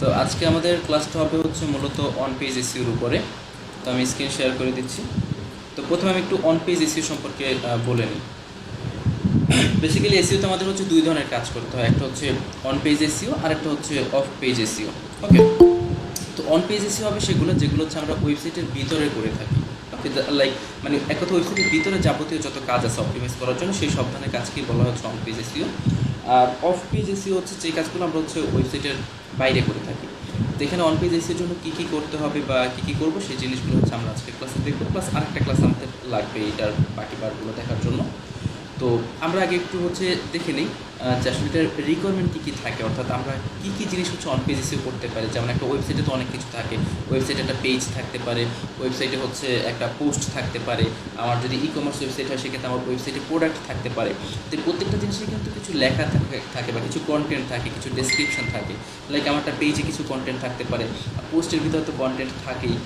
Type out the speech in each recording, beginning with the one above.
তো আজকে আমাদের ক্লাসটা হবে হচ্ছে মূলত অন পেজ এসইওর উপরে। তো আমি স্ক্রিন শেয়ার করে দিচ্ছি। তো প্রথমে আমি একটু অন পেজ এসইও সম্পর্কে বলে নিই। বেসিক্যালি এসইওতে আমাদের হচ্ছে দুই ধরনের কাজ করতে হয়, একটা হচ্ছে অন পেজ এসইও আর একটা হচ্ছে অফ পেজ এসইও। ওকে, তো অন পেজ এসইও হবে যেগুলো হচ্ছে আমরা ওয়েবসাইটের ভিতরে করে থাকি। ওকে, লাইক মানে এক কথা ওয়েবসাইটের ভিতরে যাবতীয় যত কাজ আছে অপটিমাইজ করার জন্য সেই সব ধরনের কাজকেই বলা হচ্ছে অন পেজ এসইও। আর অফ পেজ এসইও হচ্ছে যে কাজগুলো আমরা হচ্ছে ওয়েবসাইটের বাইরে করে থাকি। তো এখানে অন পেজ এসইওর জন্য কী কী করতে হবে বা কী কী করবো সেই জিনিসগুলো হচ্ছে আমরা আজকে ক্লাসে দেখবো, প্লাস আরেকটা ক্লাস আমাদের লাগবে এটার বাকি পার্টগুলো দেখার জন্য। তো আমরা আগে একটু হচ্ছে দেখে নিই যে আসলে এটার রিকোয়ারমেন্ট কী কী থাকে, অর্থাৎ আমরা কী কী জিনিস হচ্ছে অন পেজ এসইও করতে পারি। যেমন একটা ওয়েবসাইটে তো অনেক কিছু থাকে, ওয়েবসাইটে একটা পেজ থাকতে পারে, ওয়েবসাইটে হচ্ছে একটা পোস্ট থাকতে পারে। আমার যদি ই কমার্স ওয়েবসাইট হয় সেক্ষেত্রে আমার ওয়েবসাইটে প্রোডাক্ট থাকতে পারে। তো প্রত্যেকটা জিনিসে কিন্তু কিছু লেখা থাকে বা কিছু কন্টেন্ট থাকে, কিছু ডেসক্রিপশন থাকে। লাইক আমার একটা পেজে কিছু কন্টেন্ট থাকতে পারে, পোস্টের ভিতরে তো কন্টেন্ট থাকেই,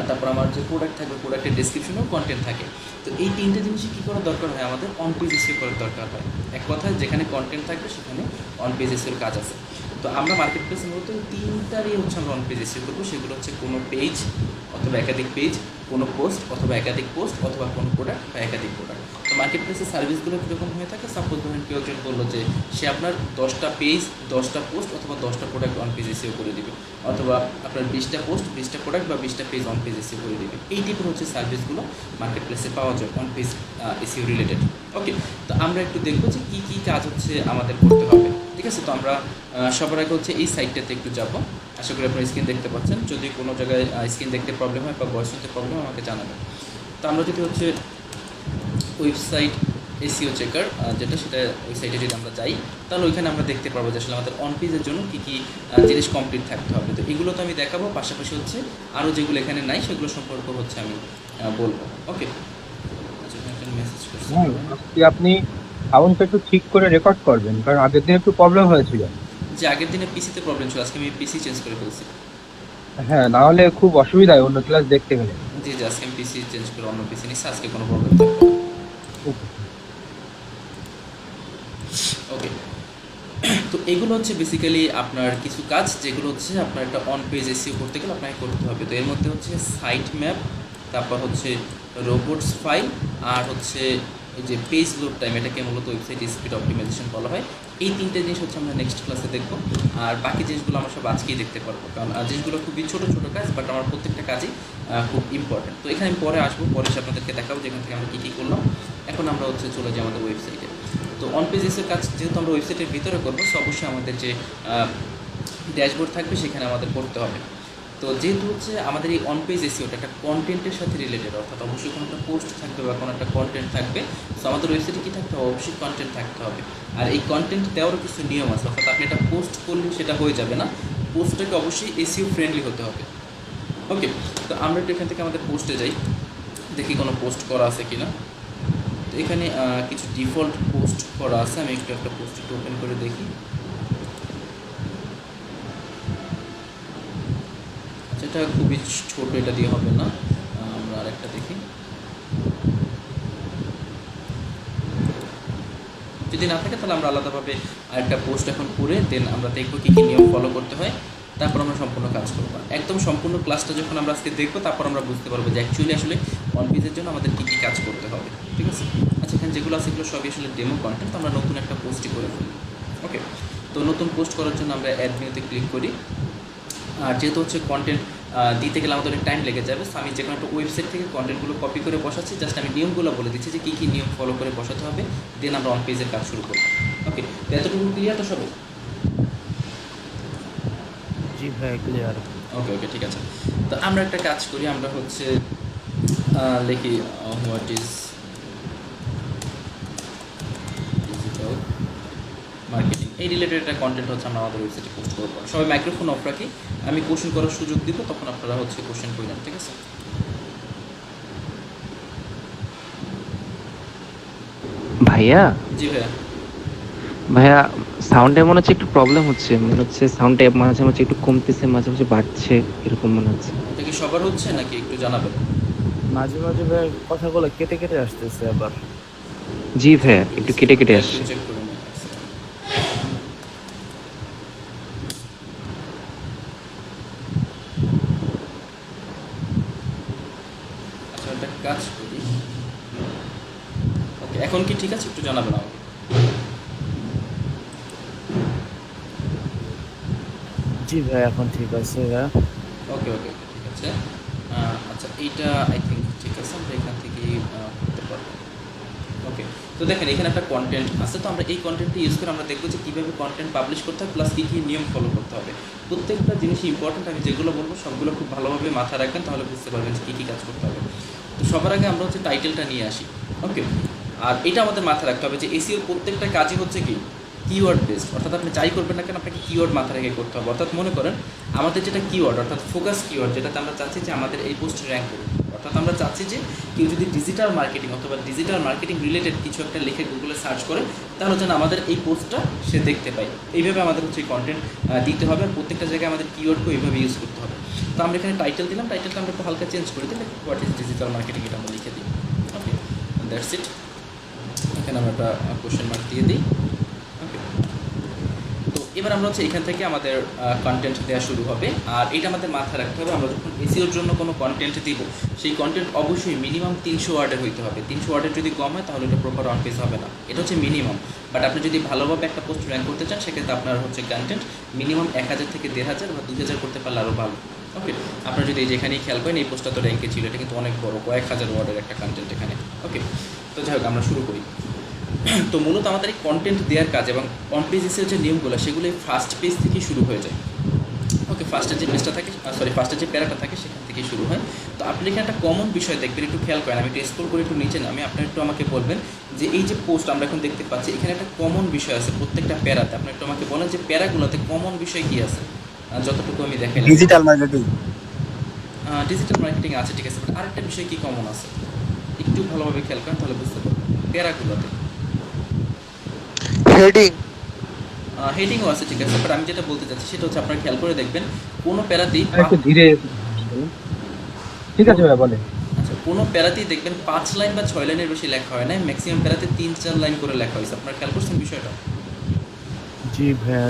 তারপর আমার যে প্রোডাক্ট থাকবে প্রোডাক্টের ডেসক্রিপশনেও কন্টেন্ট থাকে। তো এই তিনটে জিনিসই কী করার দরকার হয়, আমাদের অন পেজ এসইও করার দরকার হয়। এক কথায় যেখানে কন্টেন্ট থাকবে সেখানে অন পেজ এসইওর কাজ আছে। তো আমরা মার্কেট প্লেসে মূলত তিনটারই হচ্ছে আমরা অন পেজ এসইও করবো। সেগুলো হচ্ছে কোনো পেজ অথবা একাধিক পেজ, কোনো পোস্ট অথবা একাধিক পোস্ট, অথবা কোনো প্রোডাক্ট বা একাধিক প্রোডাক্ট। তো মার্কেট প্লেসের সার্ভিসগুলো কীরকম হয়ে থাকে, সাপোজ ধরেন কেউ একজন বললো যে সে আপনার 10টা পেজ, 10টা পোস্ট অথবা 10টা প্রোডাক্ট অন পেজ এসইও করে দিবে, অথবা আপনার 20টা পোস্ট, 20টা প্রোডাক্ট বা 20টা পেজ অন পেজ এসইও করে দিবে। এই টাইপের হচ্ছে সার্ভিসগুলো মার্কেট প্লেসে পাওয়া যায় অন পেজ এসইও রিলেটেড। ওকে, তো আমরা একটু দেখবো যে কী কী কাজ হচ্ছে আমাদের করতে হবে। ঠিক আছে, তো আমরা সবার আগে হচ্ছে এই সাইটটাতে একটু যাব। আশা করি আপনারা স্ক্রিন দেখতে পাচ্ছেন। যদি কোনো জায়গায় স্ক্রিন দেখতে প্রবলেম হয় বা ভয়েস শুনতে প্রবলেম হয় আমাকে জানাবেন। তো আমরা যদি হচ্ছে ওয়েবসাইট এসইও চেকার যেটা, সেটা ওই সাইটে যদি আমরা যাই তাহলে ওইখানে আমরা দেখতে পারবো যে আসলে আমাদের অন পেজের জন্য কী কী জিনিস কমপ্লিট থাকতে হবে। তো এগুলো তো আমি দেখাবো, পাশাপাশি হচ্ছে আরও যেগুলো এখানে নাই সেগুলো সম্পর্কে হচ্ছে আমি বলবো। ওকে, আচ্ছা এখানে মেসেজ করছি। আপনি সাউন্ডটা একটু ঠিক করে রেকর্ড করবেন, কারণ আগের দিন একটু প্রবলেম হয়েছিল। যে আগের দিনে পিসিতে প্রবলেম ছিল, আজকে আমি পিসি চেঞ্জ করে ফেলছি। হ্যাঁ, না হলে খুব অসুবিধা হয় অন্য ক্লাস দেখতে গেলে। জি জি, আজকে আমি পিসি চেঞ্জ করে অন্য পিসি নিচ্ছি, আজকে কোনো প্রবলেম থাকবে না। ওকে, তো এগুলো হচ্ছে বেসিক্যালি আপনার কিছু কাজ যেগুলো হচ্ছে আপনার একটা অন পেজ এসইও করতে গেলে আপনাকে করতে হবে। তো এর মধ্যে হচ্ছে সাইট ম্যাপ, তারপর হচ্ছে রোবটস ফাইল, আর হচ্ছে এই যে পেজ লোড টাইম, এটাকে মূলত ওয়েবসাইট স্পিড অপটিমাইজেশন বলা হয়। এই তিনটে জিনিস হচ্ছে আমরা নেক্সট ক্লাসে দেখবো। আর বাকি জিনিসগুলো আমরা সব আজকেই দেখতে পারবো, কারণ জিনিসগুলো খুবই ছোটো ছোটো কাজ, বাট আমার প্রত্যেকটা কাজই খুব ইম্পর্টেন্ট। তো এখানে আমি পরে আসবো, পরে এসে আপনাদেরকে দেখাবো যেখান থেকে আমরা কী কী করলাম। এখন আমরা হচ্ছে চলে যাই আমাদের ওয়েবসাইটে। তো অন পেজেসের কাজ যেহেতু আমরা ওয়েবসাইটের ভিতরে করবো, সো অবশ্যই আমাদের যে ড্যাশবোর্ড থাকবে সেখানে আমাদের করতে হবে। তো যেহেতু হচ্ছে আমাদের এই অন পেজ এসইওটা একটা কন্টেন্টের সাথে রিলেটেড, অর্থাৎ অবশ্যই কোনো একটা পোস্ট থাকবে বা কোনো একটা কন্টেন্ট থাকবে। সো আমাদের ওয়েবসাইটে কী থাকতে হবে, অবশ্যই কন্টেন্ট থাকতে হবে। আর এই কন্টেন্ট দেওয়ারও কিছু নিয়ম আছে, অর্থাৎ আপনি এটা পোস্ট করলে সেটা হয়ে যাবে না, পোস্টটাকে অবশ্যই এসইও ফ্রেন্ডলি হতে হবে। ওকে, তো আমরা একটু এখান থেকে আমাদের পোস্টে যাই, দেখি কোনো পোস্ট করা আছে কি না। তো এখানে কিছু ডিফল্ট পোস্ট করা আছে, আমি একটু একটা পোস্ট একটু ওপেন করে দেখি। আচ্ছা, এটা খুবই ছোট, এটা দিয়ে হবে না, আমরা আরেকটা দেখি। যদি না থাকে তাহলে আমরা আলাদাভাবে আরেকটা পোস্ট এখন করে দেন আমরা দেখবো কী কী নিয়ম ফলো করতে হয়, তারপর আমরা সম্পূর্ণ কাজ করবো। একদম সম্পূর্ণ ক্লাসটা যখন আমরা আজকে দেখবো তারপর আমরা বুঝতে পারবো যে অ্যাকচুয়ালি আসলে অন পেজের জন্য আমাদের কী কী কাজ করতে হবে। ঠিক আছে, আচ্ছা এখানে যেগুলো আছে সেগুলো সবই আসলে ডেমো কন্টেন্ট, তো আমরা নতুন একটা পোস্টই করে ফেলি। ওকে, তো নতুন পোস্ট করার জন্য আমরা অ্যাড নিউতে ক্লিক করি। আর যেহেতু হচ্ছে কন্টেন্ট দিতে গেলে আমাদের অনেক টাইম লেগে যাবে, সো আমি যে কোনো একটা ওয়েবসাইট থেকে কন্টেন্টগুলো কপি করে বসাচ্ছি। জাস্ট আমি নিয়মগুলো বলে দিচ্ছি যে কী কী নিয়ম ফলো করে বসাতে হবে, দেন আমরা অন পেজের কাজ শুরু করবো। ওকে, তো এতটুকু ক্লিয়ার তো সবাই? জি ভাই, ক্লিয়ার। ওকে ওকে, ঠিক আছে। তো আমরা একটা কাজ করি, আমরা হচ্ছে লিখি হোয়াট ইজ ডিজিটাল মার্কেটিং, এই রিলেটেড একটা কন্টেন্ট হচ্ছে আমরা আমাদের ওয়েবসাইটে পোস্ট করবো। সবাই মাইক্রোফোন অফ রাখি, আমি কোশ্চেন করার সুযোগ দিব, তখন আপনারা হচ্ছে কোশ্চেন করবেন। ঠিক আছে, ভাইয়া, জি ভাইয়া। ভাইয়া, সাউন্ডে মনে হচ্ছে একটু প্রবলেম হচ্ছে, মনে হচ্ছে সাউন্ডে মাঝে মাঝে একটু কমতেছে, মাঝে মাঝে বাড়ছে, এরকম মনে হচ্ছে। এটা কি সবার হচ্ছে নাকি একটু জানাবেন? মাঝে মাঝে ভাই কথাগুলো কেটে কেটে আসতেছে আবার। জি ভাইয়া, একটু কেটে কেটে একটু আসছে। চেক করুন। কাজ করি। ওকে, এখন কি ঠিক আছে? একটু জানাবেন আমাকে। জি ভাই এখন ঠিক আছে ভাইয়া। ওকে ওকে ওকে, ঠিক আছে। আচ্ছা, এইটা আই থিঙ্ক ঠিক আছে, আমরা এখান থেকেই করতে পারবো। ওকে, তো দেখেন এখানে একটা কন্টেন্ট আছে, তো আমরা এই কন্টেন্টটা ইউজ করে আমরা দেখবো যে কীভাবে কন্টেন্ট পাবলিশ করতে হবে, প্লাস কী কী নিয়ম ফলো করতে হবে। প্রত্যেকটা জিনিসই ইম্পর্টেন্ট, আমি যেগুলো বলবো সবগুলো খুব ভালোভাবে মাথায় রাখবেন, তাহলে বুঝতে পারবেন যে কী কী কাজ করতে হবে। তো সবার আগে আমরা হচ্ছে টাইটেলটা নিয়ে আসি। ওকে, আর এটা আমাদের মাথায় রাখতে হবে যে এসইওর প্রত্যেকটা কাজই হচ্ছে কি কিওয়ার্ড বেসড, অর্থাৎ আপনি যাই করবেন না কেন আপনাকে কিওয়ার্ড মাথায় রেখে করতে হবে। অর্থাৎ মনে করেন আমাদের যেটা কিওয়ার্ড, অর্থাৎ ফোকাস কিওয়ার্ড, যেটাতে আমরা চাচ্ছি যে আমাদের এই পোস্ট র্যাঙ্ক করুক, অর্থাৎ আমরা চাচ্ছি যে কেউ যদি ডিজিটাল মার্কেটিং অথবা ডিজিটাল মার্কেটিং রিলেটেড কিছু একটা লিখে গুগলে সার্চ করে, তাহলে যেন আমাদের এই পোস্টটা সে দেখতে পায়। এইভাবে আমাদের হচ্ছে কন্টেন্ট দিতে হবে, আর প্রত্যেকটা জায়গায় আমাদের কিওয়ার্ডকে এইভাবে ইউজ করতে হবে। তো আমরা এখানে টাইটেল দিলাম, টাইটেলটা আমরা একটু হালকা চেঞ্জ করে দিলাম, হোয়াট ইজ ডিজিটাল মার্কেটিং, এটা আমরা লিখে দিই। ওকে, দ্যাটস ইট। এখানে আমরা একটা কোশ্চেন মার্ক দিয়ে দিই। ওকে, তো এবার আমরা হচ্ছে এখান থেকে আমাদের কন্টেন্ট দেওয়া শুরু হবে। আর এটা আমাদের মাথায় রাখতে হবে, আমরা যখন এসইওর জন্য কোনো কন্টেন্ট দিব, সেই কন্টেন্ট অবশ্যই মিনিমাম 300 ওয়ার্ডের হইতে হবে। 300 ওয়ার্ডের যদি কম হয় তাহলে এটা প্রপার অন পেজ হবে না, এটা হচ্ছে মিনিমাম। বাট আপনি যদি ভালোভাবে একটা পোস্ট র্যাঙ্ক করতে চান, সেক্ষেত্রে আপনার হচ্ছে কন্টেন্ট মিনিমাম 1000 থেকে 1500 বা 2000 করতে পারলে আরও ভালো। ওকে, আপনার যদি যেখানেই খেয়াল করেন এই পোস্টটা তো র্যাঙ্কে ছিল, এটা কিন্তু অনেক বড়, কয়েক হাজার ওয়ার্ডের একটা কন্টেন্ট এখানে। ওকে, তো যাই হোক আমরা শুরু করি। তো মূলত আমাদের এই কন্টেন্ট দেওয়ার কাজ এবং অন পেজ এসের যে নিয়মগুলো, সেগুলো ফার্স্ট পেজ থেকে শুরু হয়ে যায়। ওকে, ফার্স্টের যে পেজটা থাকে, ফার্স্টের যে প্যারাটা থাকে সেখান থেকেই শুরু হয়। তো আপনি এখানে একটা কমন বিষয় দেখবেন, একটু খেয়াল করেন, আমি একটু স্ক্রল করে একটু নিচে নামি, আপনার একটু আমাকে বলবেন যে এই যে পোস্ট আমরা এখন দেখতে পাচ্ছি, এখানে একটা কমন বিষয় আছে প্রত্যেকটা প্যারাতে। আপনি একটু আমাকে বলেন যে প্যারাগুলোতে কমন বিষয় কী আছে, যতটুকু আমি দেখাই। ডিজিটাল মার্কেটিং, ডিজিটাল মার্কেটিং আছে, ঠিক আছে, বাট আরেকটা বিষয় কী কমন আছে একটু ভালোভাবে খেয়াল করেন, তাহলে বুঝতে পারবেন। প্যারাগুলোতে হেডিং, হেডিংও আছে, ঠিক আছে, বাট আমি যেটা বলতে চাচ্ছি সেটা হচ্ছে আপনারা খেয়াল করে দেখবেন কোনো প্যারাতেই একটু ধীরে বলুন। ঠিক আছে ভাই, বলেন। আচ্ছা, কোনো প্যারাতেই দেখবেন 5 লাইন বা 6 লাইনের বেশি লেখা হয় না, ম্যাক্সিমাম প্যারাতে 3-4 লাইন করে লেখা হয়েছে। আপনারা খেয়াল করছেন বিষয়টা? জি ভাইয়া।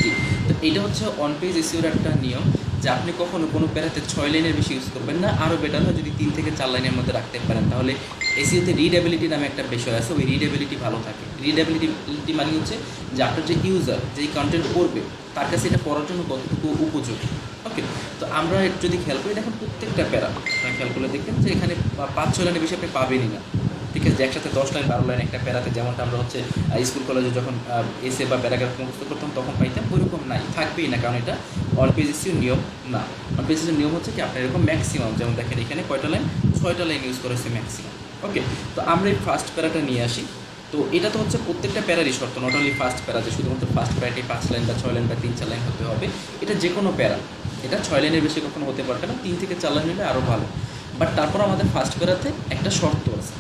জি, তো এইটা হচ্ছে অন পেজ এসইওর একটা নিয়ম, যে আপনি কখনো কোনো প্যারাতে 6 লাইনের বেশি ইউজ করবেন না। আরও বেটার হয় যদি 3 থেকে 4 লাইনের মধ্যে রাখতে পারেন, তাহলে এসইওতে রিডেবিলিটি নামে একটা বিষয় আছে, ওই রিডেবিলিটি ভালো থাকে। রিডেবিলিটি মানে হচ্ছে যে আপনার যে ইউজার যেই কন্টেন্ট পড়বে তার কাছে এটা পড়ার জন্য কতটুকু উপযোগী। ওকে, তো আমরা যদি খেয়াল করি, দেখেন প্রত্যেকটা প্যারা আপনারা খেয়াল করলে দেখবেন যে এখানে 5-6 লাইনের বেশি আপনি পাবেনই না। ঠিক আছে, যে একসাথে 10 লাইন 12 লাইন একটা প্যারাতে, যেমনটা আমরা হচ্ছে স্কুল কলেজে যখন এসে বা প্যারাগ্রাফ মুখস্থ করতাম তখন পাইতাম, ওইরকম নাই, থাকবেই না, কারণ এটা অন পেজ এসইওর নিয়ম না। অন পেজ এসইওর নিয়ম হচ্ছে কি আপনার এরকম ম্যাক্সিমাম, যেমন দেখেন এখানে কয়টা লাইন, 6টা লাইন ইউজ করেছে ম্যাক্সিমাম। ওকে, তো আমরা এই ফার্স্ট প্যারাটা নিয়ে আসি। তো এটা তো হচ্ছে প্রত্যেকটা প্যারারই শর্ত, নট অনলি ফার্স্ট প্যারা যে শুধুমাত্র ফার্স্ট প্যারাটি 5 লাইন বা 6 লাইন বা 3-4 লাইন হতে হবে, এটা যে কোনো প্যারা, এটা 6 লাইনের বেশি কখনো হতে পারবে না, 3 থেকে 4 লাইন হলে আরও ভালো। বাট তারপর আমাদের ফার্স্ট প্যারাতে একটা শর্ত আছে।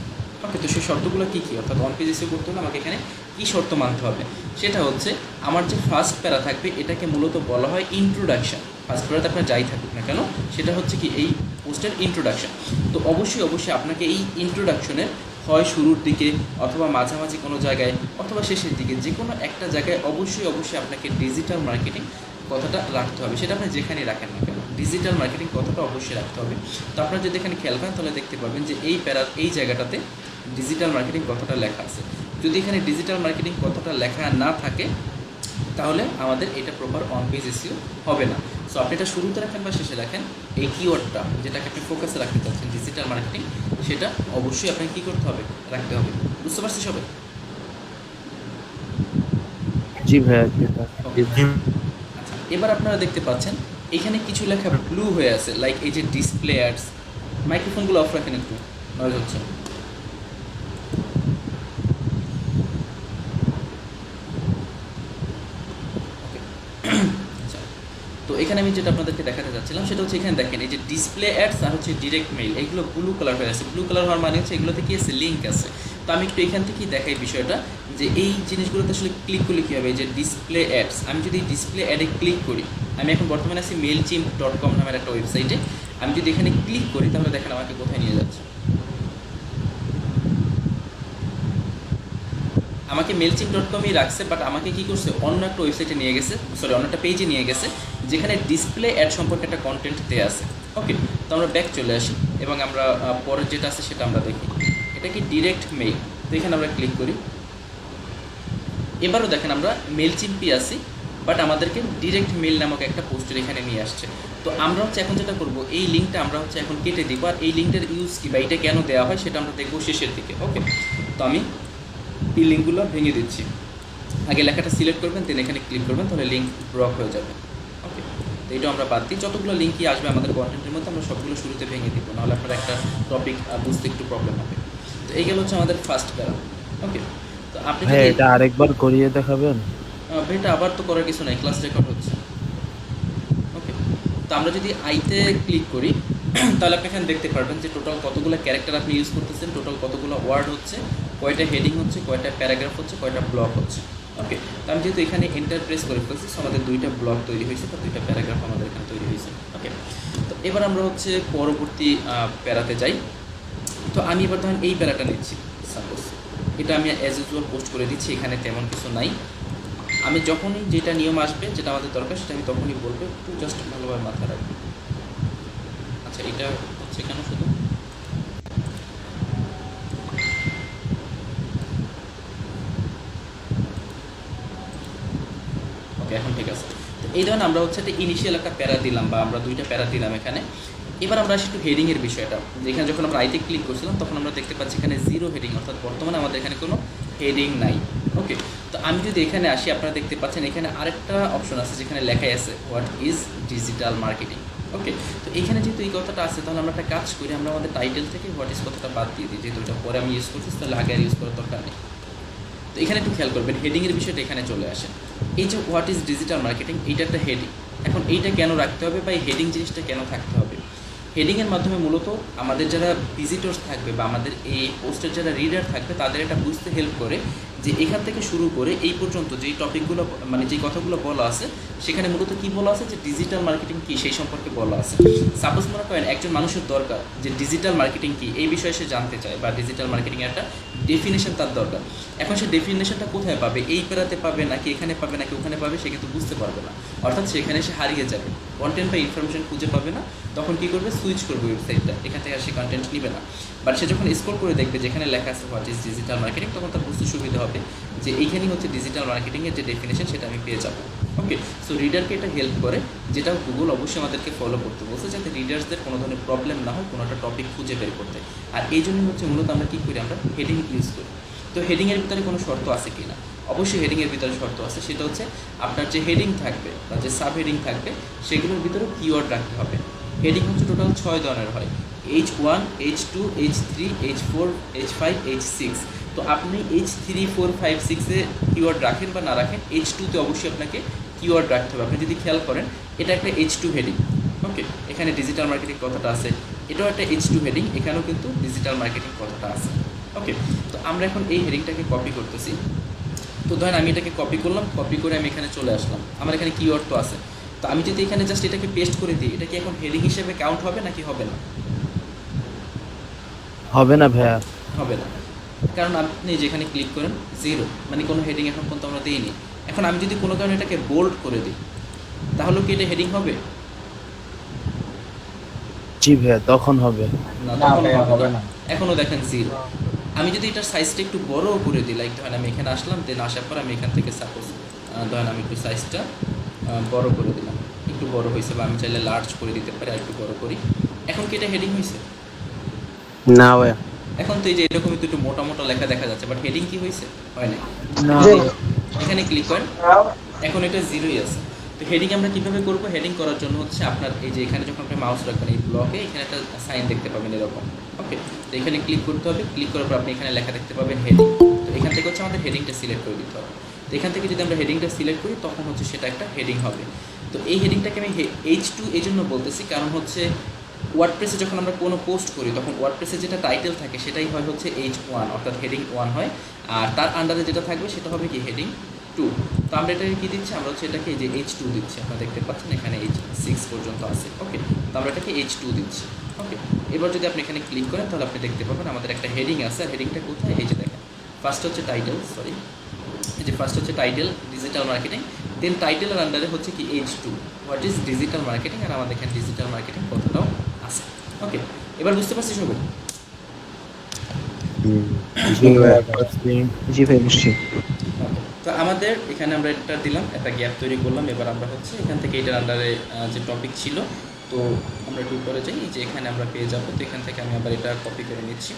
ওকে, তো সেই শর্তগুলো কী কী, অর্থাৎ অন পেজ এসইও করতে হলে আমাকে এখানে কী শর্ত মানতে হবে, সেটা হচ্ছে আমার যে ফার্স্ট প্যারা থাকবে এটাকে মূলত বলা হয় ইন্ট্রোডাকশন। ফার্স্ট প্যারাতে আপনার যাই থাকুক না কেন, সেটা হচ্ছে কি এই পোস্টের ইন্ট্রোডাকশন। তো অবশ্যই আপনাকে এই ইন্ট্রোডাকশনের হয় শুরুর দিকে অথবা মাঝামাঝি কোনো জায়গায় অথবা শেষের দিকে যে কোনো একটা জায়গায় অবশ্যই আপনাকে ডিজিটাল মার্কেটিং কথাটা রাখতে হবে, সেটা আপনি যেখানেই রাখেন না কেন, ডিজিটাল মার্কেটিং কথাটা অবশ্যই রাখতে হবে। তো আপনারা যদি এখানে খেয়াল করেন তাহলে দেখতে পাবেন যে এই প্যারার এই জায়গাটাতে ডিজিটাল মার্কেটিং কথাটা লেখা আছে। যদি এখানে ডিজিটাল মার্কেটিং কথাটা লেখা না থাকে তাহলে আমাদের এটা প্রপার অন পেজ এসইও হবে না। সো আপনি এটা শুরুতে রাখেন বা শেষে রাখেন, এই কিওয়ার্ডটা যেটাকে আপনি ফোকাসে রাখতে চাচ্ছেন ডিজিটাল মার্কেটিং, সেটা অবশ্যই আপনাকে কী করতে হবে, রাখতে হবে। বুঝতে পারছি সবাই? জি ভাইয়া। আচ্ছা, এবার আপনারা দেখতে পাচ্ছেন এখানে কিছু লেখা ব্লু হয়ে আছে, লাইক এই যে ডিসপ্লে অ্যাডস। মাইক্রোফোনগুলো অফ রাখেন, একটু নয়েজ হচ্ছে। আচ্ছা, তো এখানে আমি যেটা আপনাদেরকে দেখাতে চাচ্ছিলাম সেটা হচ্ছে এখানে দেখেন এই যে ডিসপ্লে অ্যাডস আর হচ্ছে ডিরেক্ট মেইল, এগুলো ব্লু কালার হয়ে আছে। ব্লু কালার হওয়ার মানে হচ্ছে এগুলোতে কি আছে, লিঙ্ক আছে। তো আমি একটু এখান থেকেই দেখাই বিষয়টা, যে এই জিনিসগুলোতে আসলে ক্লিক করলে কী হবে। এই যে ডিসপ্লে অ্যাডস, আমি যদি ডিসপ্লে অ্যাডে ক্লিক করি, আমি এখন বর্তমানে আছি mailchimp.com নামের একটা ওয়েবসাইটে। আমি যদি এখানে ক্লিক করি তাহলে দেখেন আমাকে কোথায় নিয়ে যাচ্ছে। আমাকে mailchimp.com-ই রাখছে, বাট আমাকে কী করছে, অন্য একটা ওয়েবসাইটে নিয়ে গেছে, অন্য একটা পেজে নিয়ে গেছে, যেখানে ডিসপ্লে অ্যাড সম্পর্কে একটা কন্টেন্ট দেওয়া আছে। ওকে, তো আমরা ব্যাক চলে আসি এবং আমরা পরের যেটা আছে সেটা আমরা দেখি। এটা কি ডিরেক্ট মেইল, তো এখানে আমরা ক্লিক করি। এবারও দেখেন আমরা মেলচিম্পি আছি, বাট আমাদেরকে ডিরেক্ট মেল নামক একটা পোস্টের এখানে নিয়ে আসছে। তো আমরা হচ্ছে এখন যেটা করব, এই লিঙ্কটা আমরা হচ্ছে এখন কেটে দিব, আর এই লিঙ্কটার ইউজ কী বা এটা কেন দেওয়া হয় সেটা আমরা দেখবো শেষের দিকে। ওকে, তো আমি এই লিঙ্কগুলো ভেঙে দিচ্ছি। আগে লেখাটা সিলেক্ট করবেন, দেন এখানে ক্লিক করবেন, তাহলে লিঙ্ক ব্লক হয়ে যাবে। ওকে, তো এটা আমরা বাদ দিই। যতগুলো লিঙ্কই আসবে আমাদের কন্টেন্টের মধ্যে আমরা সবগুলো শুরুতে ভেঙে দিব, নাহলে আপনার একটা টপিক বুঝতে একটু প্রবলেম হবে। তো এই গেল হচ্ছে আমাদের ফার্স্ট প্যারা। ওকে, তো আপনি ভাই যদি এটা আরেকবার করিয়ে দেখাবেন? এটা আবার তো করার কিছু নাই, ক্লাস রেকর্ড হচ্ছে। ওকে, তো আমরা যদি আইতে ক্লিক করি তাহলে আপনি এখানে দেখতে পারবেন যে টোটাল কতগুলো ক্যারেক্টার আপনি ইউজ করতেছেন, টোটাল কতগুলো ওয়ার্ড হচ্ছে, কয়টা হেডিং হচ্ছে, কয়টা প্যারাগ্রাফ হচ্ছে, কয়টা ব্লক হচ্ছে। ওকে, তো আমি যেহেতু এখানে এন্টার প্রেস করে ফেলছি, সো আমাদের 2টা ব্লক তৈরি হয়েছে, বা 2টা প্যারাগ্রাফ আমাদের এখানে তৈরি হয়েছে। ওকে, তো এবার আমরা হচ্ছে পরবর্তী প্যারাতে যাই। তো আমি এবার ধরেন এই প্যারাটা নিচ্ছি, সাপোজ এটা আমি অ্যাজ ইউজুয়াল পোস্ট করে দিচ্ছি, এখানে তেমন কিছু নাই। আমি যখনই যেটা নিয়ম আসবে, যেটা আমাদের দরকার, সেটা আমি তখনই বলবো, একটু জাস্ট ভালোভাবে মাথায় রাখবো। আচ্ছা, এটা হচ্ছে কেন শুধু ওকে, এখন ঠিক আছে। তো এই ধরনের আমরা হচ্ছে একটা ইনিশিয়াল একটা প্যারা দিলাম, বা আমরা 2টা প্যারা দিলাম এখানে। এবার আমরা আসি একটু হেডিংয়ের বিষয়টা। যেখানে যখন আমরা আইতে ক্লিক করছিলাম তখন আমরা দেখতে পাচ্ছি এখানে 0 হেডিং, অর্থাৎ বর্তমানে আমাদের এখানে কোনো হেডিং নাই। ওকে, তো আমি যদি এখানে আসি, আপনারা দেখতে পাচ্ছেন এখানে আরেকটা অপশন আছে যেখানে লেখাই আছে হোয়াট ইজ ডিজিটাল মার্কেটিং। ওকে, তো এখানে যেহেতু এই কথাটা আছে, তাহলে আমরা একটা কাজ করি, আমরা আমাদের টাইটেল থেকে হোয়াট ইজ কথাটা বাদ দিয়ে দিই, যেহেতু এটা পরে আমি ইউজ করছি, তাহলে আগে আর ইউজ করার দরকার নেই। তো এখানে একটু খেয়াল করবেন, হেডিংয়ের বিষয়টা এখানে চলে আসে। এই যে হোয়াট ইজ ডিজিটাল মার্কেটিং, এইটা একটা হেডিং। এখন এইটা কেন রাখতে হবে, বা এই হেডিং জিনিসটা কেন থাকতে হবে? হেডিংয়ের মাধ্যমে মূলত আমাদের যারা ভিজিটর্স থাকবে, বা আমাদের এই পোস্টের যারা রিডার থাকবে, তাদের এটা বুঝতে হেল্প করে যে এখান থেকে শুরু করে এই পর্যন্ত যেই টপিকগুলো, মানে যেই কথাগুলো বলা আছে, সেখানে মূলত কী বলা আছে, যে ডিজিটাল মার্কেটিং কী সেই সম্পর্কে বলা আছে। সাপোজ মনে করেন একজন মানুষের দরকার যে ডিজিটাল মার্কেটিং কী এই বিষয়ে সে জানতে চায়, বা ডিজিটাল মার্কেটিংয়ের একটা ডেফিনেশন তার দরকার। এখন সে ডেফিনেশনটা কোথায় পাবে, এই পেরাতে পাবে নাকি এখানে পাবে নাকি ওখানে পাবে, সে কিন্তু বুঝতে পারবে না। অর্থাৎ সেখানে সে হারিয়ে যাবে, কন্টেন্ট বা ইনফরমেশন খুঁজে পাবে না। তখন কী করবে, সুইচ করবে ওয়েবসাইটটা, এখান থেকে আর সে কন্টেন্ট নিবে না। বাট সে যখন স্ক্রল করে দেখবে যেখানে লেখা আছে হোয়াট ইজ ডিজিটাল মার্কেটিং, তখন তার বুঝতে সুবিধা হবে যে এইখানেই হচ্ছে ডিজিটাল মার্কেটিংয়ের যে ডেফিনেশন, সেটা আমি পেয়ে যাবো। ওকে, সো রিডারকে এটা হেল্প করে, যেটা গুগল অবশ্যই আমাদেরকে ফলো করতে বলছে, যাতে রিডার্সদের কোনো ধরনের প্রবলেম না হয় কোনো একটা টপিক খুঁজে বের করতে। আর এই জন্যই হচ্ছে মূলত আমরা কী করি, আমরা হেডিং ইউজ করি। তো হেডিংয়ের ভিতরে কোনো শর্ত আছে কি না? অবশ্যই হেডিংয়ের ভিতরে শর্ত আছে, সেটা হচ্ছে আপনার যে হেডিং থাকবে বা যে সাব হেডিং থাকবে, সেগুলোর ভিতরে কিওয়ার্ড রাখতে হবে। হেডিং হচ্ছে টোটাল 6 ধরনের হয়, H1, H2, H3, H4, H5, H6। তো আপনি H3, 4, 5, 6-এ কিওয়ার্ড রাখেন বা না রাখেন, H2-তে অবশ্যই আপনাকে কিওয়ার্ড রাখতে হবে। আপনি যদি খেয়াল করেন, এটা একটা H2 হেডিং। ওকে, এখানে ডিজিটাল মার্কেটিং কথাটা আছে, এটাও একটা H2 হেডিং, এখানেও কিন্তু ডিজিটাল মার্কেটিং কথাটা আছে। ওকে, তো আমরা এখন এই হেডিংটাকে কপি করতেছি। তো ধরেন আমি এটাকে কপি করলাম, কপি করে আমি এখানে চলে আসলাম, আমার এখানে কিওয়ার্ড তো আছে। তো আমি যদি এখানে জাস্ট এটাকে পেস্ট করে দিই, এটা কি এখন হেডিং হিসেবে কাউন্ট হবে নাকি হবে না? হবে না ভাইয়া। হবে না, কারণ আপনি যেখানে ক্লিক করেন 0, মানে কোনো হেডিং এখন পর্যন্ত আমরা দিইনি। এখন আমি যদি কোনো কারণে এটাকে বোল্ড করে দিই, তাহলে কি এটা হেডিং হবে? জি ভাইয়া, তখন হবে। না, না তখন ভাইয়া, হবে হবে না। না। এখনও দেখেন 0। আমি যদি এটার সাইজটা একটু বড়ও করে দিই, লাইক ধরেন আমি এখানে আসলাম, দেন আসার পর আমি এখান থেকে সাপোজ ধরেন আমি একটু সাইজটা বড় করে দিলাম, একটু বড় হয়েছে, বা আমি চাইলে লার্জ করে দিতে পারি, আর একটু বড় করি। এখন কি এটা হেডিং হয়েছে? না ভাইয়া। এখন তো এই যে এরকম একটু মোটা মোটা লেখা দেখা যাচ্ছে, বাট হেডিং কি হয়েছে? হয় না। না এখানে ক্লিক করেন, এখন এটা 0-ই আছে। তো হেডিং আমরা কীভাবে করবো? হেডিং করার জন্য হচ্ছে আপনার এই যে এখানে যখন আপনি মাউস রাখবেন, এই ব্লকে এখানে একটা সাইন দেখতে পাবেন এরকম। ওকে, তো এখানে ক্লিক করতে হবে, ক্লিক করার পর আপনি এখানে লেখা দেখতে পাবেন হেডিং। তো এখান থেকে হচ্ছে আমাদের হেডিংটা সিলেক্ট করে দিতে হবে। তো এখান থেকে যদি আমরা হেডিংটা সিলেক্ট করি, তখন হচ্ছে সেটা একটা হেডিং হবে। তো এই হেডিংটাকে আমি H2 এই জন্য বলতেছি, কারণ হচ্ছে ওয়ার্ডপ্রেসে যখন আমরা কোনো পোস্ট করি, তখন ওয়ার্ডপ্রেসে যেটা টাইটেল থাকে সেটাই হয় হচ্ছে H1, অর্থাৎ হেডিং 1 হয়। আর তার আন্ডারে যেটা থাকবে সেটা হবে কি, হেডিং 2। তো আমরা এটাকে কী দিচ্ছি, আমরা হচ্ছে এটাকে যে H2 দিচ্ছি, আপনারা দেখতে পাচ্ছেন এখানে H6 পর্যন্ত আছে। ওকে, তো আমরা এটাকে H2 দিচ্ছি। ওকে, এবার যদি আপনি এখানে ক্লিক করেন, তাহলে আপনি দেখতে পাবেন আমাদের একটা হেডিং আছে। আর হেডিংটা কোথায়, এই যে দেখেন, ফার্স্ট হচ্ছে টাইটেল, এই যে ফার্স্ট হচ্ছে টাইটেল ডিজিটাল মার্কেটিং, দেন টাইটেলের আন্ডারে হচ্ছে কি H2 what is digital marketing, আর আমাদের এখানে ডিজিটাল মার্কেটিং কথাটাও আছে। ওকে, এবার বুঝতে পারছি সবাই? জি ভাইয়া, জি ভাই নিশ্চয়ই। ওকে, তো আমাদের এখানে আমরা এটা দিলাম, একটা গ্যাপ তৈরি করলাম। এবার আমরা হচ্ছে এখান থেকে এটার আন্ডারে যে টপিক ছিল, তো আমরা একটু উপরে যাই, এই যে এখানে আমরা পেয়ে যাবো। তো এখান থেকে আমি আবার এটা কপি করে নিচ্ছি।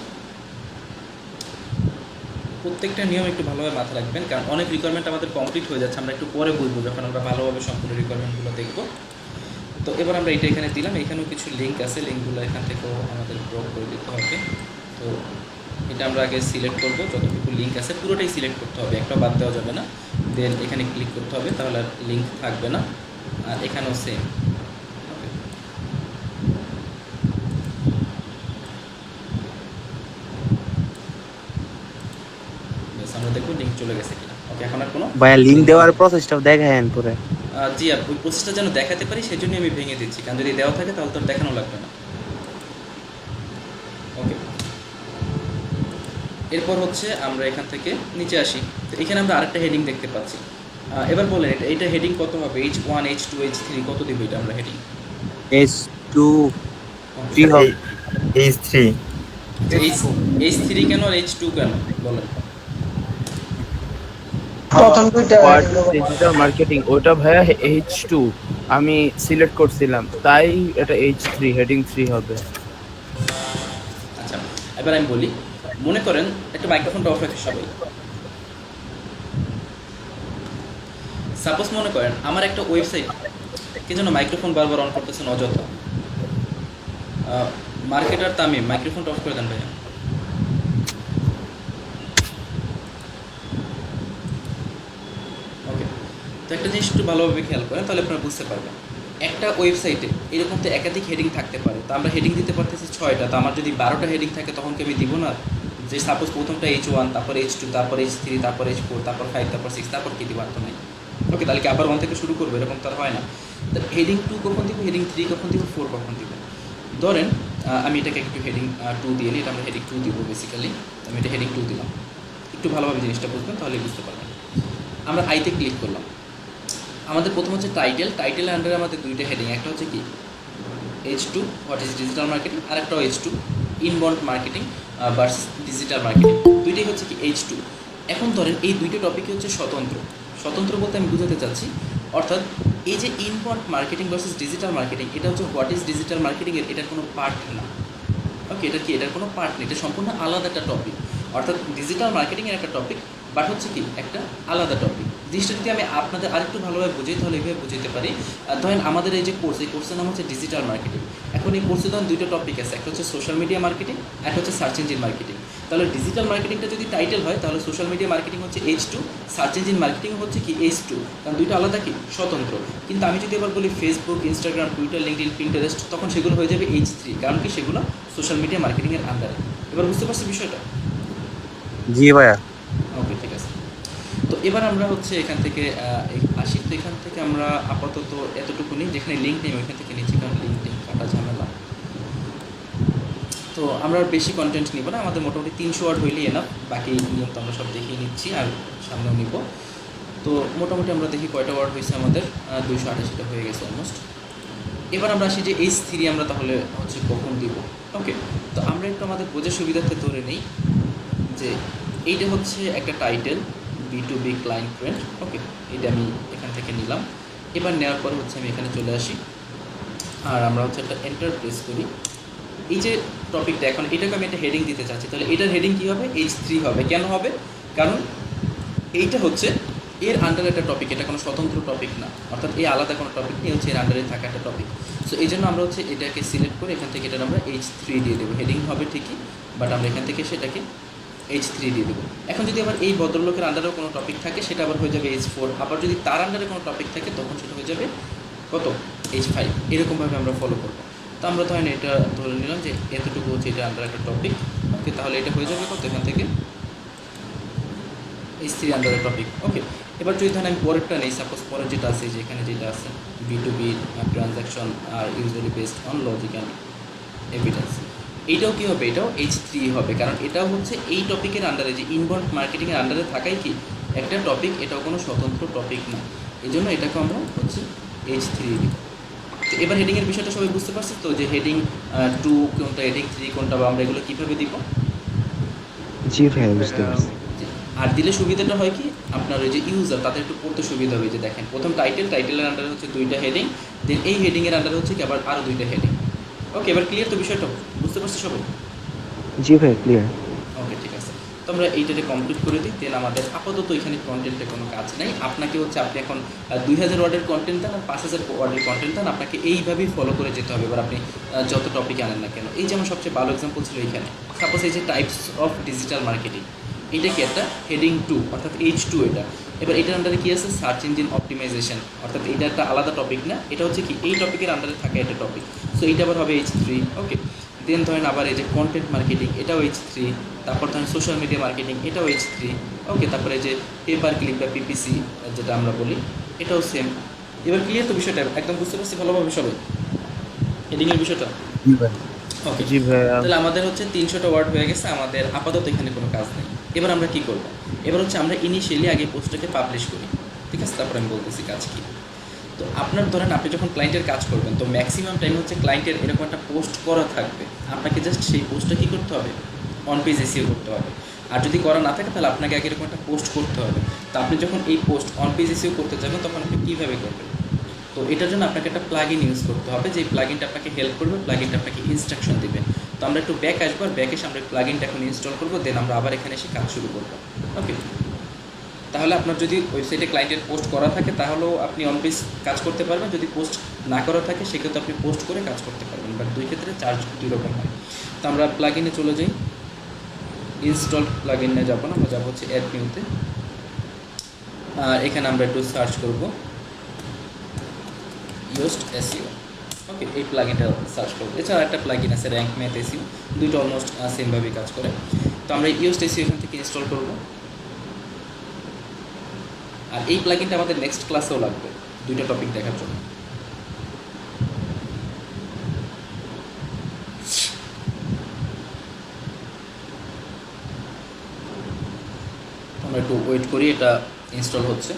প্রত্যেকটা নিয়ম একটু ভালোভাবে মাথায় রাখবেন, কারণ অনেক রিকোয়ারমেন্ট আমাদের কমপ্লিট হয়ে যাচ্ছে, আমরা একটু পরে বুঝবো যখন আমরা ভালোভাবে সম্পূর্ণ রিকোয়ারমেন্টগুলো দেখবো। তো এবার আমরা এটা এখানে দিলাম, এখানেও কিছু লিঙ্ক আছে, লিঙ্কগুলো এখান থেকেও আমাদের ড্র করে দিতে হবে। তো এটা আমরা আগে সিলেক্ট করবো, যতটুকু লিঙ্ক আছে পুরোটাই সিলেক্ট করতে হবে, একটা বাদ দেওয়া যাবে না। দেন এখানে ক্লিক করতে হবে, তাহলে আর লিঙ্ক থাকবে না। আর এখানেও সেম। ওকে, আমরা দেখবো লিঙ্ক চলে গেছে কিনা। ওকে, এখন আর কোনো ভাইয়া লিঙ্ক link দেওয়ার নেই। প্রসেসটা দেখায়েন পরে। জি ওই প্রসেসটা যেন দেখাতে পারি সেই জন্যই আমি ভেঙে দিচ্ছি, কারণ যদি দেওয়া থাকে তাহলে তো আর দেখানো লাগবে না। ওকে, এরপর হচ্ছে আমরা এখান থেকে নিচে আসি। তো এখানে আমরা আরেকটা হেডিং দেখতে পাচ্ছি। এবার বলেন এটা হেডিং কত হবে? H1, H2, H3 কত দিব এটা আমরা হেডিং? H2 3 আচ্ছা, হবে। H3 H3 কেন আর H2 কেন বলেন? হোয়াট ডিজিটাল মার্কেটিং ওটা ভাইয়া H2 আমি সিলেক্ট করছিলাম, তাই এটা H3 হেডিং 3 হবে। আচ্ছা, এবার আমি বলি, মনে করেন একটা মাইক্রোফোনটা অফ রাখে সবাই। সাপোজ মনে করেন আমার একটা ওয়েবসাইট, কে যেন মাইক্রোফোন বারবার অন করতেছেন অযথা। মার্কেটার তামিম, মাইক্রোফোনটা অফ করে দেন ভাইয়া। ওকে, তো একটা জিনিস একটু ভালোভাবে খেয়াল করেন, তাহলে আপনারা বুঝতে পারবেন। একটা ওয়েবসাইটে এরকম তো একাধিক হেডিং থাকতে পারে, তো আমরা হেডিং দিতে পারতেছি 6টা, তো আমার যদি 12টা হেডিং থাকে তখন কি আমি দিব না? যে সাপোজ প্রথমটা H1, তারপর H2, তারপর H3, তারপর H4, তারপর 5, তারপর 6, তারপর কি দিব? আর তো নাই। ওকে, তাহলে কি আবার 1 থেকে শুরু করবো? এরকম তো আর হয় না। তো হেডিং 2 কখন দিব, হেডিং 3 কখন দিব, 4 কখন দিব? ধরেন আমি এটাকে একটু হেডিং 2 দিয়ে নিই, এটা আমরা হেডিং 2 দিব বেসিক্যালি। আমি এটা হেডিং 2 দিলাম, একটু ভালোভাবে জিনিসটা বুঝবেন তাহলে বুঝতে পারবেন। আমরা আইতে ক্লিক করলাম। আমাদের প্রথম হচ্ছে টাইটেলের আন্ডারে আমাদের দুইটা হেডিং, একটা হচ্ছে কি H2 what is digital marketing, আর একটা H2 inbound marketing versus digital marketing, দুইটাই হচ্ছে কি H2। এখন ধরেন এই দুইটা টপিকই হচ্ছে স্বতন্ত্র বলতে আমি বুঝাতে চাচ্ছি, অর্থাৎ এই যে inbound marketing versus digital marketing, এটা হচ্ছে হোয়াট ইজ ডিজিটাল মার্কেটিংয়ের এটার কোনো পার্ট না। ওকে, এটার কোনো পার্ট নেই, এটা সম্পূর্ণ আলাদা একটা টপিক। অর্থাৎ ডিজিটাল মার্কেটিংয়ের একটা টপিক, বাট হচ্ছে কি একটা আলাদা টপিক। জিনিসটা যদি আমি আপনাদের আরেকটু ভালোভাবে বুঝাই তাহলে এইভাবে বুঝতে পারি। ধরেন আমাদের এই যে কোর্স, এই কোর্সের নাম হচ্ছে ডিজিটাল মার্কেটিং। এখন এই কোর্সে ধরেন দুইটা টপিক আছে, একটা হচ্ছে সোশ্যাল মিডিয়া মার্কেটিং, একটা হচ্ছে সার্চ ইঞ্জিন মার্কেটিং। তাহলে ডিজিটাল মার্কেটিংটা যদি টাইটেল হয় তাহলে সোশ্যাল মিডিয়া মার্কেটিং হচ্ছে H2, সার্চ ইঞ্জিন মার্কেটিং হচ্ছে কি H2, কারণ দুইটা আলাদা কি স্বতন্ত্র। কিন্তু আমি যদি এবার বলি Facebook, Instagram, Twitter, LinkedIn, Pinterest, তখন সেগুলো হয়ে যাবে H3, কারণ কি সেগুলো সোশ্যাল মিডিয়া মার্কেটিংয়ের আন্ডারে। এবার বুঝতে পারছি বিষয়টা? জি ভাইয়া। ওকে, ঠিক আছে। তো এবার আমরা হচ্ছে এখান থেকে আসি। তো এখান থেকে আমরা আপাতত এতটুকু নিই, যেখানে লিঙ্ক নেই ওইখান থেকে নিচ্ছি, কারণ লিঙ্ক কাটা ঝামেলা। তো আমরা আর বেশি কন্টেন্ট নিব না, আমাদের মোটামুটি 300 ওয়ার্ড হইলেই এনাফ। বাকি নিয়ম তো আমরা সব দেখিয়ে নিচ্ছি আর সামনেও নিব। তো মোটামুটি আমরা দেখি কয়টা ওয়ার্ড হয়েছে আমাদের, 288টা হয়ে গেছে অলমোস্ট। এবার আমরা আসি যে H3 আমরা তাহলে হচ্ছে কখন দিব। ওকে, তো আমরা একটু আমাদের বোঝার সুবিধার্থে ধরে নিই যে এইটা হচ্ছে একটা টাইটেল, B2B ক্লায়েন্ট ফ্রেন্ড। ওকে, এটা আমি এখান থেকে নিলাম। এবার নেওয়ার পরে হচ্ছে আমি এখানে চলে আসি, আর আমরা হচ্ছে একটা এন্টার প্রেস করি। এই যে টপিকটা, এখন এটাকে আমি একটা হেডিং দিতে চাচ্ছি, তাহলে এটার হেডিং কী হবে? H3 হবে। কেন হবে? কারণ এইটা হচ্ছে এর আন্ডারে একটা টপিক, এটা কোনো স্বতন্ত্র টপিক না, অর্থাৎ এই আলাদা কোনো টপিক নেই, হচ্ছে এর আন্ডারে থাকা একটা টপিক। সো এই জন্য আমরা হচ্ছে এটাকে সিলেক্ট করে এখান থেকে এটার আমরা H3 দিয়ে দেবো। হেডিং হবে ঠিকই, বাট আমরা এখান থেকে সেটাকে H3 দিয়ে দেবো। এখন যদি আবার এই ভদ্রলোকের আন্ডারেও কোনো টপিক থাকে সেটা আবার হয়ে যাবে H4, আবার যদি তার আন্ডারে কোনো টপিক থাকে তখন সেটা হয়ে যাবে কত? H5। এরকমভাবে আমরা ফলো করবো। তো আমরা ধরেন এটা ধরে নিলাম যে এতটুকু হচ্ছে এটা আন্ডার একটা টপিক। ওকে, তাহলে এটা হয়ে যাবে কত? এখান থেকে H3 আন্ডারের টপিক। ওকে, এবার যদি ধরেন আমি পরেরটা নেই, সাপোজ পরের যেটা আছে, যে এখানে যেটা আছে B2B ট্রানজ্যাকশন আর usually based on logic and evidence, এইটাও কী হবে? এটাও H3 হবে, কারণ এটাও হচ্ছে এই টপিকের আন্ডারে, যে ইনবাউন্ড মার্কেটিংয়ের আন্ডারে থাকাই কি একটা টপিক, এটাও কোনো স্বতন্ত্র টপিক না। এই জন্য এটাকে আমরা হচ্ছে H3 দিই। তো এবার হেডিংয়ের বিষয়টা সবাই বুঝতে পারছে তো, যে হেডিং 2 কোনটা, হেডিং 3 কোনটা, বা আমরা এগুলো কীভাবে দিব। জি ভাইয়া বুঝতে পারছি। আর দিলে সুবিধাটা হয় কি, আপনার ওই যে ইউজার তাদের একটু পড়তে সুবিধা হবে। যে দেখেন প্রথম টাইটেলের আন্ডারে হচ্ছে 2টা হেডিং, দেন এই হেডিংয়ের আন্ডারে হচ্ছে কি আবার আরও 2টা হেডিং। ওকে, এবার ক্লিয়ার তো বিষয়টা, বুঝতে পারছি সবাই? জি ভাইয়া ক্লিয়ার। ওকে, ঠিক আছে। তো আমরা এইটাতে কমপ্লিট করে দিই। দেন আমাদের আপাতত এখানে কন্টেন্টে কোনো কাজ নেই। আপনাকে হচ্ছে আপনি এখন 2000 ওয়ার্ডের কন্টেন্ট দেন আর 5000 ওয়ার্ডের কন্টেন্ট দেন, আপনাকে এইভাবেই ফলো করে যেতে হবে। এবার আপনি যত টপিক আনেন না কেন, এই যেমন সবচেয়ে ভালো এক্সাম্পল ছিল এইখানে, সাপোজ এই যে টাইপস অফ ডিজিটাল মার্কেটিং, এটা কি একটা হেডিং 2 অর্থাৎ H2 এটা। এবার এটার আন্ডারে কী আছে, সার্চ ইঞ্জিন অপটিমাইজেশন, অর্থাৎ এটা একটা আলাদা টপিক না, এটা হচ্ছে কি এই টপিকের আন্ডারে থাকে একটা টপিক। সো এইটা আবার হবে H3। ওকে, দেন ধরেন আবার এই যে কন্টেন্ট মার্কেটিং, এটাও H3। তারপর ধরেন সোশ্যাল মিডিয়া মার্কেটিং, এটাও H3। ওকে, তারপরে যে পেপার ক্লিক বা PPC যেটা আমরা বলি, এটাও সেম। এবার ক্লিয়ার তো বিষয়টা, একদম বুঝতে পারছি ভালোভাবে সবাই হেডিংয়ের বিষয়টা? জি ভাই। ওকে, জি ভাইয়া। তাহলে আমাদের হচ্ছে 300টা ওয়ার্ড হয়ে গেছে, আমাদের আপাতত এখানে কোনো কাজ নেই। এবার আমরা কি করব, এবার হচ্ছে আমরা ইনিশিয়ালি আগে পোস্টটাকে পাবলিশ করি, ঠিক আছে? তারপর আমি বলতেছি কাজ কী। তো আপনার ধরেন আপনি যখন ক্লায়েন্টের কাজ করবেন, তো ম্যাক্সিমাম টাইম হচ্ছে ক্লায়েন্টের এরকম একটা পোস্ট করা থাকবে, আপনাকে জাস্ট সেই পোস্টটা কী করতে হবে, অন পেজ এসিও করতে হবে। আর যদি করা না থাকে তাহলে আপনাকে আগে এরকম একটা পোস্ট করতে হবে। তো আপনি যখন এই পোস্ট অন পেজ এসিও করতে যাবেন, তখন আপনি কীভাবে করবেন? তো এটার জন্য আপনাকে একটা প্লাগইন ইউজ করতে হবে, যে প্লাগইনটা আপনাকে হেল্প করবে, প্লাগইনটা আপনাকে ইনস্ট্রাকশন দেবে। তো আমরা একটু ব্যাক আসবো, আর ব্যাক এসে আমরা প্লাগইনটা এখন ইনস্টল করবো, দেন আমরা আবার এখানে এসে কাজ শুরু করবো। ওকে, তাহলে আপনার যদি ওয়েবসাইটে ক্লায়েন্টের পোস্ট করা থাকে তাহলেও আপনি অন পেজ কাজ করতে পারবেন, যদি পোস্ট না করা থাকে সেক্ষেত্রে আপনি পোস্ট করে কাজ করতে পারবেন, বাট দুই ক্ষেত্রে চার্জ দুই রকম হয়। তো আমরা প্লাগইনে চলে যাই, ইনস্টল প্লাগইনে যাবো না, আমরা যাবো হচ্ছে অ্যাড নিউতে। আর এখানে আমরা একটু সার্চ করব ইউস্ট এসইও। ওকে, এই প্লাগইনটা সার্চ করবো। এছাড়া একটা প্লাগইন আছে র্যাঙ্ক ম্যাথ এসইও, দুইটা অলমোস্ট সেমভাবেই কাজ করে। তো আমরা ইউস্ট এসইও এখান থেকে ইনস্টল করবো। আর এই প্লাগইনটা আমাদের নেক্সট ক্লাসেও লাগবে, দুইটা টপিক দেখার জন্য। আমরা একটু ওয়েট করি, এটা ইনস্টল হচ্ছে।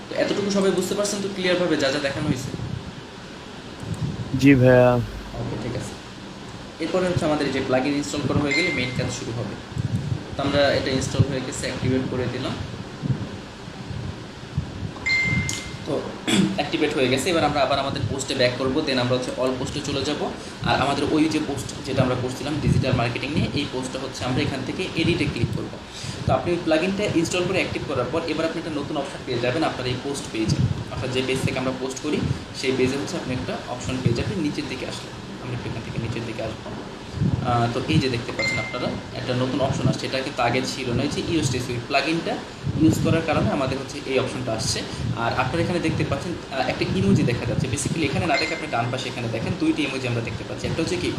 তো এতটুকু সবাই বুঝতে পারছেন তো ক্লিয়ারভাবে যা যা দেখানো হয়েছে? জি ভাইয়া। ওকে, ঠিক আছে। এরপরে হচ্ছে আমাদের যে প্লাগইন ইনস্টল করা হয়ে গেলে মেইন কাজ শুরু হবে। তো আমরা এটা ইনস্টল হয়ে গেছে, অ্যাক্টিভেট করে দিলাম। তো অ্যাক্টিভেট হয়ে গেছে। এবার আমরা আবার আমাদের পোস্টে ব্যাক করবো, দেন আমরা হচ্ছে অল পোস্টে চলে যাব। আর আমাদের ওই যে পোস্ট যেটা আমরা করছিলাম ডিজিটাল মার্কেটিং নিয়ে, এই পোস্টটা হচ্ছে আমরা এখান থেকে এডিটে ক্লিক করব। তো আপনি ওই প্লাগইনটা ইনস্টল করে অ্যাক্টিভ করার পর এবার আপনি একটা নতুন অপশন পেয়ে যাবেন আপনার এই পোস্ট পেজে, অর্থাৎ যে পেজ থেকে আমরা পোস্ট করি সেই পেজে হচ্ছে আপনি একটা অপশন পেয়ে যাবেন নিচের দিকে আসলে। আমরা এখান থেকে নিচের দিকে আসবো। তো এই যে দেখতে পাচ্ছেন আপনারা একটা নতুন অপশন আসছে, এটা কিন্তু আগে ছিল না। এই যে ইউএসটি সুইট প্লাগইনটা ইউজ করার কারণে আমাদের হচ্ছে এই অপশনটা আসছে। আর আপনারা এখানে দেখতে পাচ্ছেন একটা ইমোজি দেখা যাচ্ছে। বেসিক্যালি এখানে না দেখে আপনি ডান পাশে এখানে দেখেন দুইটি ইমোজি আমরা দেখতে পাচ্ছি। একটা হচ্ছে কি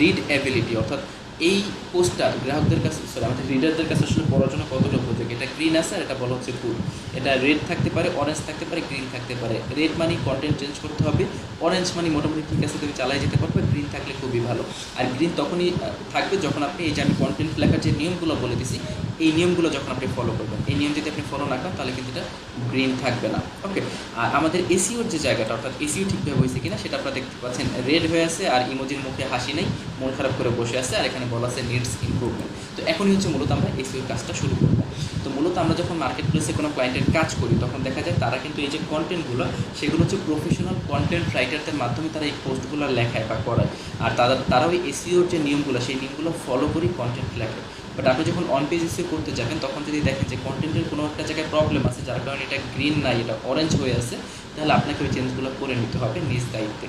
রিড অ্যাবিলিটি, অর্থাৎ এই পোস্টটা গ্রাহকদের কাছে, সরি আমাদের রিডারদের কাছে আসলে পড়ার জন্য কতটা উপযোগী। এটা গ্রিন আছে আর এটা বলা হচ্ছে গুড। এটা রেড থাকতে পারে, অরেঞ্জ থাকতে পারে, গ্রিন থাকতে পারে। রেড মানে কন্টেন্ট চেঞ্জ করতে হবে, অরেঞ্জ মানে মোটামুটি ঠিক আছে তুমি চালাই যেতে পারবে, গ্রিন থাকলে খুবই ভালো। আর গ্রিন তখনই থাকবে যখন আপনি এই যে আমি কন্টেন্ট লেখার যে নিয়মগুলো বলে দিছি এই নিয়মগুলো যখন আপনি ফলো করবেন। এই নিয়ম যদি আপনি ফলো না করেন তাহলে কিন্তু এটা গ্রিন থাকবে না। ওকে, আর আমাদের এসইওর যে জায়গাটা, অর্থাৎ এসইও ঠিকভাবে হয়েছে কিনা সেটা আপনারা দেখতে পাচ্ছেন রেড হয়ে আছে, আর ইমোজির মুখে হাসি নেই, মন খারাপ করে বসে আছে, আর এখানে বলা আছে নিডস ইমপ্রুভমেন্ট। তো এখনই হচ্ছে মূলত আমরা এসইওর কাজটা শুরু করব। তো মূলত আমরা যখন মার্কেট প্লেসে কোনো ক্লায়েন্টের কাজ করি তখন দেখা যায় তারা কিন্তু এই যে কন্টেন্টগুলো সেগুলো হচ্ছে প্রফেশনাল কন্টেন্ট রাইটারদের মাধ্যমে তারা এই পোস্টগুলো লেখায় বা করায়। আর তারা ওই এসইওর যে নিয়মগুলো সেই নিয়মগুলো ফলো করেই কন্টেন্ট লেখে। বাট আপনি যখন অন পেজ এসিও করতে যাবেন তখন যদি দেখেন যে কন্টেন্টের কোনো একটা জায়গায় প্রবলেম আছে যার কারণে এটা গ্রিন নাই, এটা অরেঞ্জ হয়ে আছে, তাহলে আপনাকে ওই চেঞ্জগুলো করে নিতে হবে নিজ দায়িত্বে।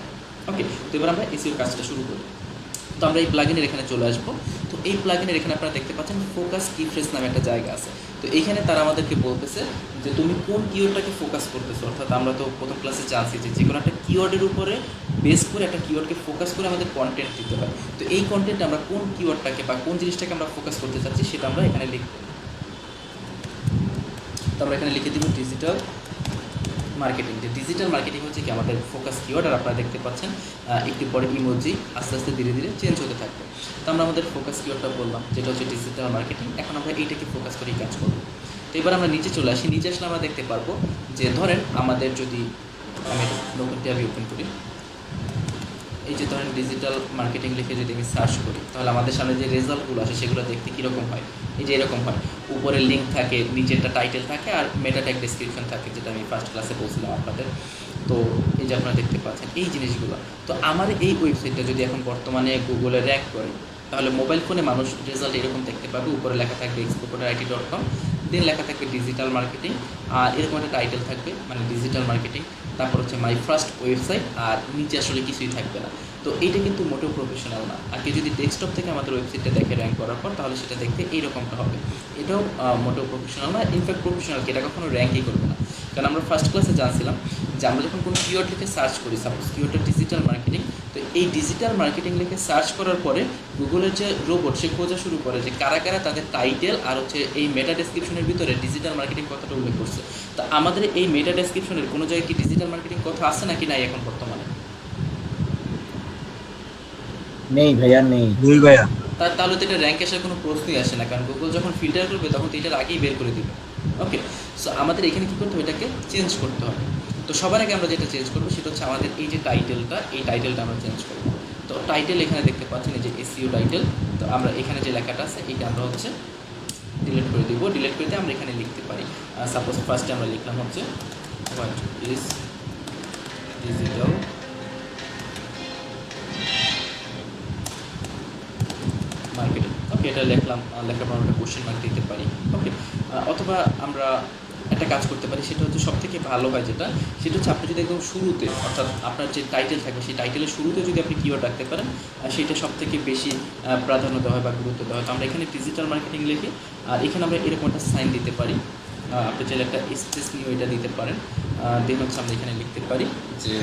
ওকে, তো এবার আমরা এসিওর কাজটা শুরু করি। তো আমরা এই প্লাগইনের এখানে চলে আসবো। তো এই প্লাগইনের এখানে আপনারা দেখতে পাচ্ছেন ফোকাস কিফ্রেজ নামে একটা জায়গা আছে। তো এইখানে তারা আমাদেরকে বলতেছে যে তুমি কোন কিওয়ার্ডটাকে ফোকাস করতেছো, অর্থাৎ আমরা তো প্রথম ক্লাসে জানছি যে কোনো একটা কিওয়ার্ডের উপরে বেস করে একটা কিওয়ার্ডকে ফোকাস করে আমাদের কন্টেন্ট দিতে হয়। তো এই কন্টেন্ট আমরা কোন কিওয়ার্ডটাকে বা কোন জিনিসটাকে আমরা ফোকাস করতে চাচ্ছি সেটা আমরা এখানে লিখব। তো আমরা এখানে লিখে দিব ডিজিটাল মার্কেটিং। যে ডিজিটাল মার্কেটিং হচ্ছে কি আমাদের ফোকাস কিওয়ার্ড। আর আপনারা দেখতে পাচ্ছেন একটু পরে ইমোজি আস্তে আস্তে ধীরে ধীরে চেঞ্জ হতে থাকবে। তো আমরা আমাদের ফোকাস কিওয়ার্ডটা বললাম যেটা হচ্ছে ডিজিটাল মার্কেটিং। এখন আমরা এইটাকে ফোকাস করেই কাজ করব। তো এবার আমরা নিচে চলে আসি, নিচে আসলে আমরা দেখতে পারবো যে ধরেন আমাদের যদি আমি নতুন ট্যাব ওপেন করি, এই যে ধরেন ডিজিটাল মার্কেটিং লিখে যদি আমি সার্চ করি, তাহলে আমাদের সামনে যে রেজাল্টগুলো আসে সেগুলো দেখতে কীরকম হয়, এই যে এরকম হয়, উপরে লিঙ্ক থাকে, নিচে একটা টাইটেল থাকে, আর মেটা ট্যাগ ডেসক্রিপশন থাকে, যেটা আমি ফার্স্ট ক্লাসে বলছিলাম আপনাদের। তো এই যে আপনারা দেখতে পাচ্ছেন এই জিনিসগুলো। তো আমার এই ওয়েবসাইটটা যদি এখন বর্তমানে গুগলে র্যাঙ্ক করে, তাহলে মোবাইল ফোনে মানুষ রেজাল্ট এরকম দেখতে পাবে, উপরে লেখা থাকবে expocoder.it.com, দেন লেখা থাকবে ডিজিটাল মার্কেটিং, আর এরকম একটা টাইটেল থাকবে মানে ডিজিটাল মার্কেটিং, তারপর হচ্ছে মাই ফার্স্ট ওয়েবসাইট, আর নিচে আসলে কিছুই থাকবে না। তো এইটা কিন্তু মোটেও প্রফেশনাল না। আর কেউ যদি ডেস্কটপ থেকে আমাদের ওয়েবসাইটটা দেখে র্যাঙ্ক করার পর, তাহলে সেটা দেখতে এইরকমটা হবে। এটাও মোটেও প্রফেশনাল না, ইনফ্যাক্ট প্রফেশনালকে এটা কখনো র্যাঙ্কই করবে না। কারণ আমরা ফার্স্ট ক্লাসে জানছিলাম যে আমরা যখন কোনো কিওয়ার্ড লিখে সার্চ করি, সাপোজ কিওয়ার্ডটা ডিজিটাল মার্কেটিং, তো এই ডিজিটাল মার্কেটিং লিখে সার্চ করার পরে গুগলের যে রোবট সে খোঁজা শুরু করে যে কারা কারা তাদের টাইটেল আর হচ্ছে এই মেটা ডেসক্রিপশনের ভিতরে ডিজিটাল মার্কেটিং কথাটা উল্লেখ করছে। তো আমাদের এই মেটা ডেসক্রিপশনের কোনো জায়গায় কি ডিজিটাল মার্কেটিং কথা আছে নাকি নাই এখন বর্তমানে? নেই ভাইয়া, নেই। তাহলে তো এটা র্যাঙ্ক আসার কোনো প্রশ্নই আসে না, কারণ গুগল যখন ফিল্টার করবে তখন তো এটার আগেই বের করে দিবে। ওকে, সো আমাদের এখানে কী করতে হবে, এটাকে চেঞ্জ করতে হবে। তো সবার আগে আমরা যেটা চেঞ্জ করবো সেটা হচ্ছে আমাদের এই যে টাইটেলটা, এই টাইটেলটা আমরা চেঞ্জ করবো। তো টাইটেল এখানে দেখতে পাচ্ছেন এই যে এসইও টাইটেল। তো আমরা এখানে যে লেখাটা আছে এইটা আমরা হচ্ছে ডিলিট করে দিব। ডিলিট করে দিয়ে আমরা এখানে লিখতে পারি, সাপোজ ফার্স্টে আমরা লিখলাম হচ্ছে হোয়াট ইজ ডিজিটাল মার্কেটিং। ওকে, এটা লিখলাম, লেখার পর আমরা কোশ্চেন মার্ক দিতে পারি। ওকে, অথবা আমরা একটা কাজ করতে পারি, সেটা হচ্ছে সব থেকে ভালো হয় যেটা, সেটা হচ্ছে আপনি যদি একদম শুরুতে, অর্থাৎ আপনার যে টাইটেল থাকবে সেই টাইটেলের শুরুতে যদি আপনি কিওয়ার্ড রাখতে পারেন, সেটা সব থেকে বেশি প্রাধান্য দেওয়া হয় বা গুরুত্ব দেওয়া হয়। তো আমরা এখানে ডিজিটাল মার্কেটিং লিখি, আর এখানে আমরা এরকম একটা সাইন দিতে পারি, আপনি চাইলে একটা স্পেস নিয়ে এটা দিতে পারেন। দেন হচ্ছে আমরা এখানে লিখতে পারি যে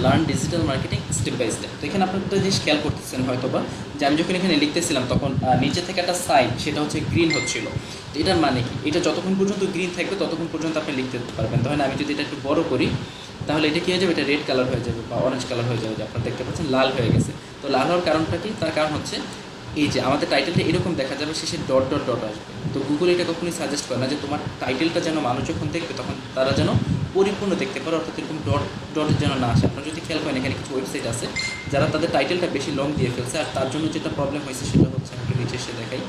learn digital marketing step by step. তো এখানে আপনার একটা জিনিস খেয়াল করতেছেন হয়তো বা, যে আমি যখন এখানে লিখতেছিলাম তখন নিচে থেকে একটা সাইন, সেটা হচ্ছে গ্রিন হচ্ছিল। তো এটার মানে কি, এটা যতক্ষণ পর্যন্ত গ্রিন থাকবে ততক্ষণ পর্যন্ত আপনি লিখতে পারবেন। ধরেন আমি যদি এটা একটু বড় করি, তাহলে এটা কী হয়ে যাবে, এটা রেড কালার হয়ে যাবে বা অরেঞ্জ কালার হয়ে যাবে, যে আপনারা দেখতে পাচ্ছেন লাল হয়ে গেছে। তো লাল হওয়ার কারণটা কি, তার কারণ হচ্ছে এই যে আমাদের টাইটেলটা এরকম দেখা যাবে, শেষে ডট ডট ডট আসবে। তো গুগল এটা কখনোই সাজেস্ট করে না যে তোমার টাইটেলটা যেন মানুষ যখন দেখবে তখন তারা যেন পরিপূর্ণ দেখতে পারে, অর্থাৎ এরকম ডট ডট যেন না আসে। আপনারা যদি খেয়াল করেন এখানে কিছু ওয়েবসাইট আছে যারা তাদের টাইটেলটা বেশি লং দিয়ে ফেলছে, আর তার জন্য যেটা প্রবলেম হয়েছে সেটা হচ্ছে, আমি একটু নিচে এসে দেখাই।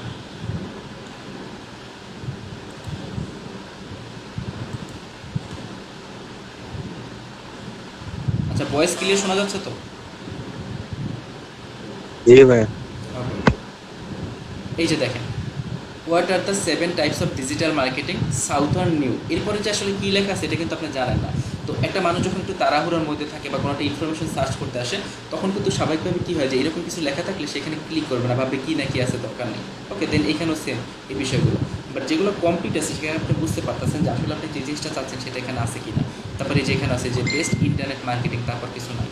আচ্ছা, ভয়েস ক্লিয়ার শোনা যাচ্ছে তো? এই যে দেখেন, what are the 7 types of digital marketing southern new, এরপরে যে আসলে কী লেখা আছে এটা কিন্তু আপনি জানেন না। তো একটা মানুষ যখন একটু তাড়াহুড়োর মধ্যে থাকে বা কোনো একটা ইনফরমেশন সার্চ করতে আসে, তখন কিন্তু স্বাভাবিকভাবে কী হয় যে এরকম কিছু লেখা থাকলে সেখানে ক্লিক করবে না, ভাববে কী না কি আছে, দরকার নেই। ওকে, দেন এখানেও সেম এই বিষয়গুলো। বাট যেগুলো কমপ্লিট আছে সেখানে আপনি বুঝতে পারতেছেন যে আসলে আপনি যে জিনিসটা চাচ্ছেন সেটা এখানে আছে কি না। তারপরে যে এখানে আছে যে বেস্ট ইন্টারনেট মার্কেটিং, তারপর কিছু নাই।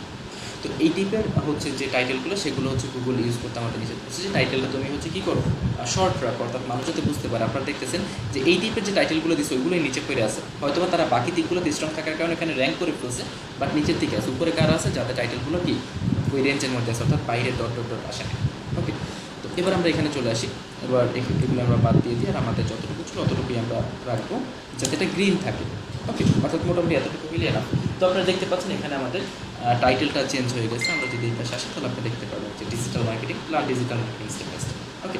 তো এই টাইপের হচ্ছে যে টাইটেলগুলো, সেগুলো হচ্ছে গুগল ইউজ করতে আমাদের নিষেধ করছে, যে টাইটেলটা তুমি হচ্ছে কী করো, শর্ট রাখো, অর্থাৎ মানুষ যাতে বুঝতে পারে। আপনারা দেখতেছেন যে এই টাইপের যে টাইটেলগুলো দিচ্ছে ওইগুলোই নিচে পড়ে আছে, হয়তো বা তারা বাকি দিকগুলোতে স্ট্রং থাকার কারণে এখানে র্যাঙ্ক করে ফেলছে, বাট নিচের দিকে আছে। উপরে কারা আছে যাদের টাইটেলগুলো কি ওই রেঞ্জের মধ্যে আছে, অর্থাৎ বাইরে ডট ডট ডট আসে না। ওকে, তো এবার আমরা এখানে চলে আসি। এবার এগুলো আমরা বাদ দিয়ে দিই, আর আমাদের যতটুকু ছিল অতটুকুই আমরা রাখবো, যাতে এটা গ্রিন থাকে। ওকে, অর্থাৎ মোটামুটি এতটুকু মিলিয়ে না। তো আপনারা দেখতে পাচ্ছেন এখানে আমাদের টাইটেলটা চেঞ্জ হয়ে গেছে। আমরা যদি এই পাশে আসি তাহলে আপনি দেখতে পাবেন যে digital marketing plus digital marketing step by step. Okay,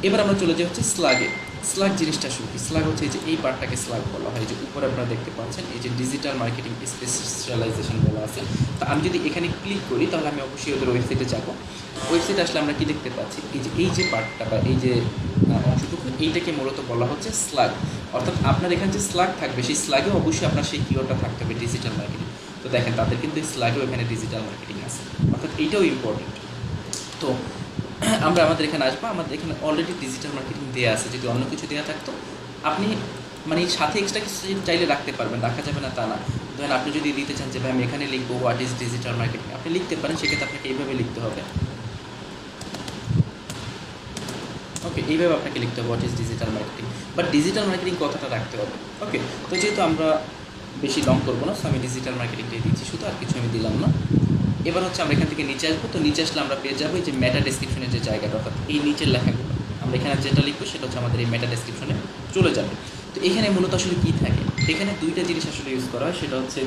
এবার আমরা চলে যাই হচ্ছে স্লাগে। স্লাগ জিনিসটা শুরু কি, স্লাগ হচ্ছে যে এই পার্টটাকে স্লাগ বলা হয়, যে উপরে আপনারা দেখতে পাচ্ছেন এই যে ডিজিটাল মার্কেটিং স্পেশালাইজেশন বলা আছে। তো আমি যদি এখানে ক্লিক করি তাহলে আমি অবশ্যই ওদের ওয়েবসাইটে যাবো। ওয়েবসাইটে আসলে আমরা কি দেখতে পাচ্ছি, এই যে পার্টটা বা এই যে অংশটুকু, এইটাকে মূলত বলা হচ্ছে স্লাগ। অর্থাৎ আপনার এখানে যে স্লাগ থাকবে সেই স্লাগে অবশ্যই আপনার সেই কিওয়ার্ডটা থাকতে হবে ডিজিটাল মার্কেটিং। তো দেখেন তাদের কিন্তু স্লাগেও এখানে ডিজিটাল মার্কেটিং আছে, অর্থাৎ এইটাও ইম্পর্টেন্ট। তো আমরা আমাদের এখানে আসবো, আমাদের এখানে অলরেডি ডিজিটাল মার্কেটিং দেওয়া আছে। যদি অন্য কিছু দেওয়া থাকতো আপনি মানে সাথে এক্সট্রা কিছু চাইলে রাখতে পারবেন, রাখা যাবে না তা না। ধরেন আপনি যদি দিতে চান যে ভাই আমি এখানে লিখবো হোয়াট ইজ ডিজিটাল মার্কেটিং, আপনি লিখতে পারেন, সেক্ষেত্রে আপনাকে এইভাবে লিখতে হবে। ওকে, এইভাবে আপনাকে লিখতে হবে what is digital marketing, but digital marketing কথাটা রাখতে হবে। ওকে, তো যেহেতু আমরা বেশি লং করবো না, সো আমি ডিজিটাল মার্কেটিংটাই দিচ্ছি শুধু, আর কিছু আমি দিলাম না। এবার হচ্ছে আমরা এখান থেকে নিচে আসবো, তো নিচে আসলে আমরা পেয়ে যাবো এই যে মেটা ডেসক্রিপশনের যে জায়গাটা, অর্থাৎ এই নিচের লেখাগুলো আমরা এখানে যেটা লিখবো সেটা হচ্ছে আমাদের এই মেটা ডেসক্রিপশনে চলে যাবে। তো এখানে মূলত আসলে কী থাকে, এখানে দুইটা জিনিস আসলে ইউজ করা হয়, সেটা হচ্ছে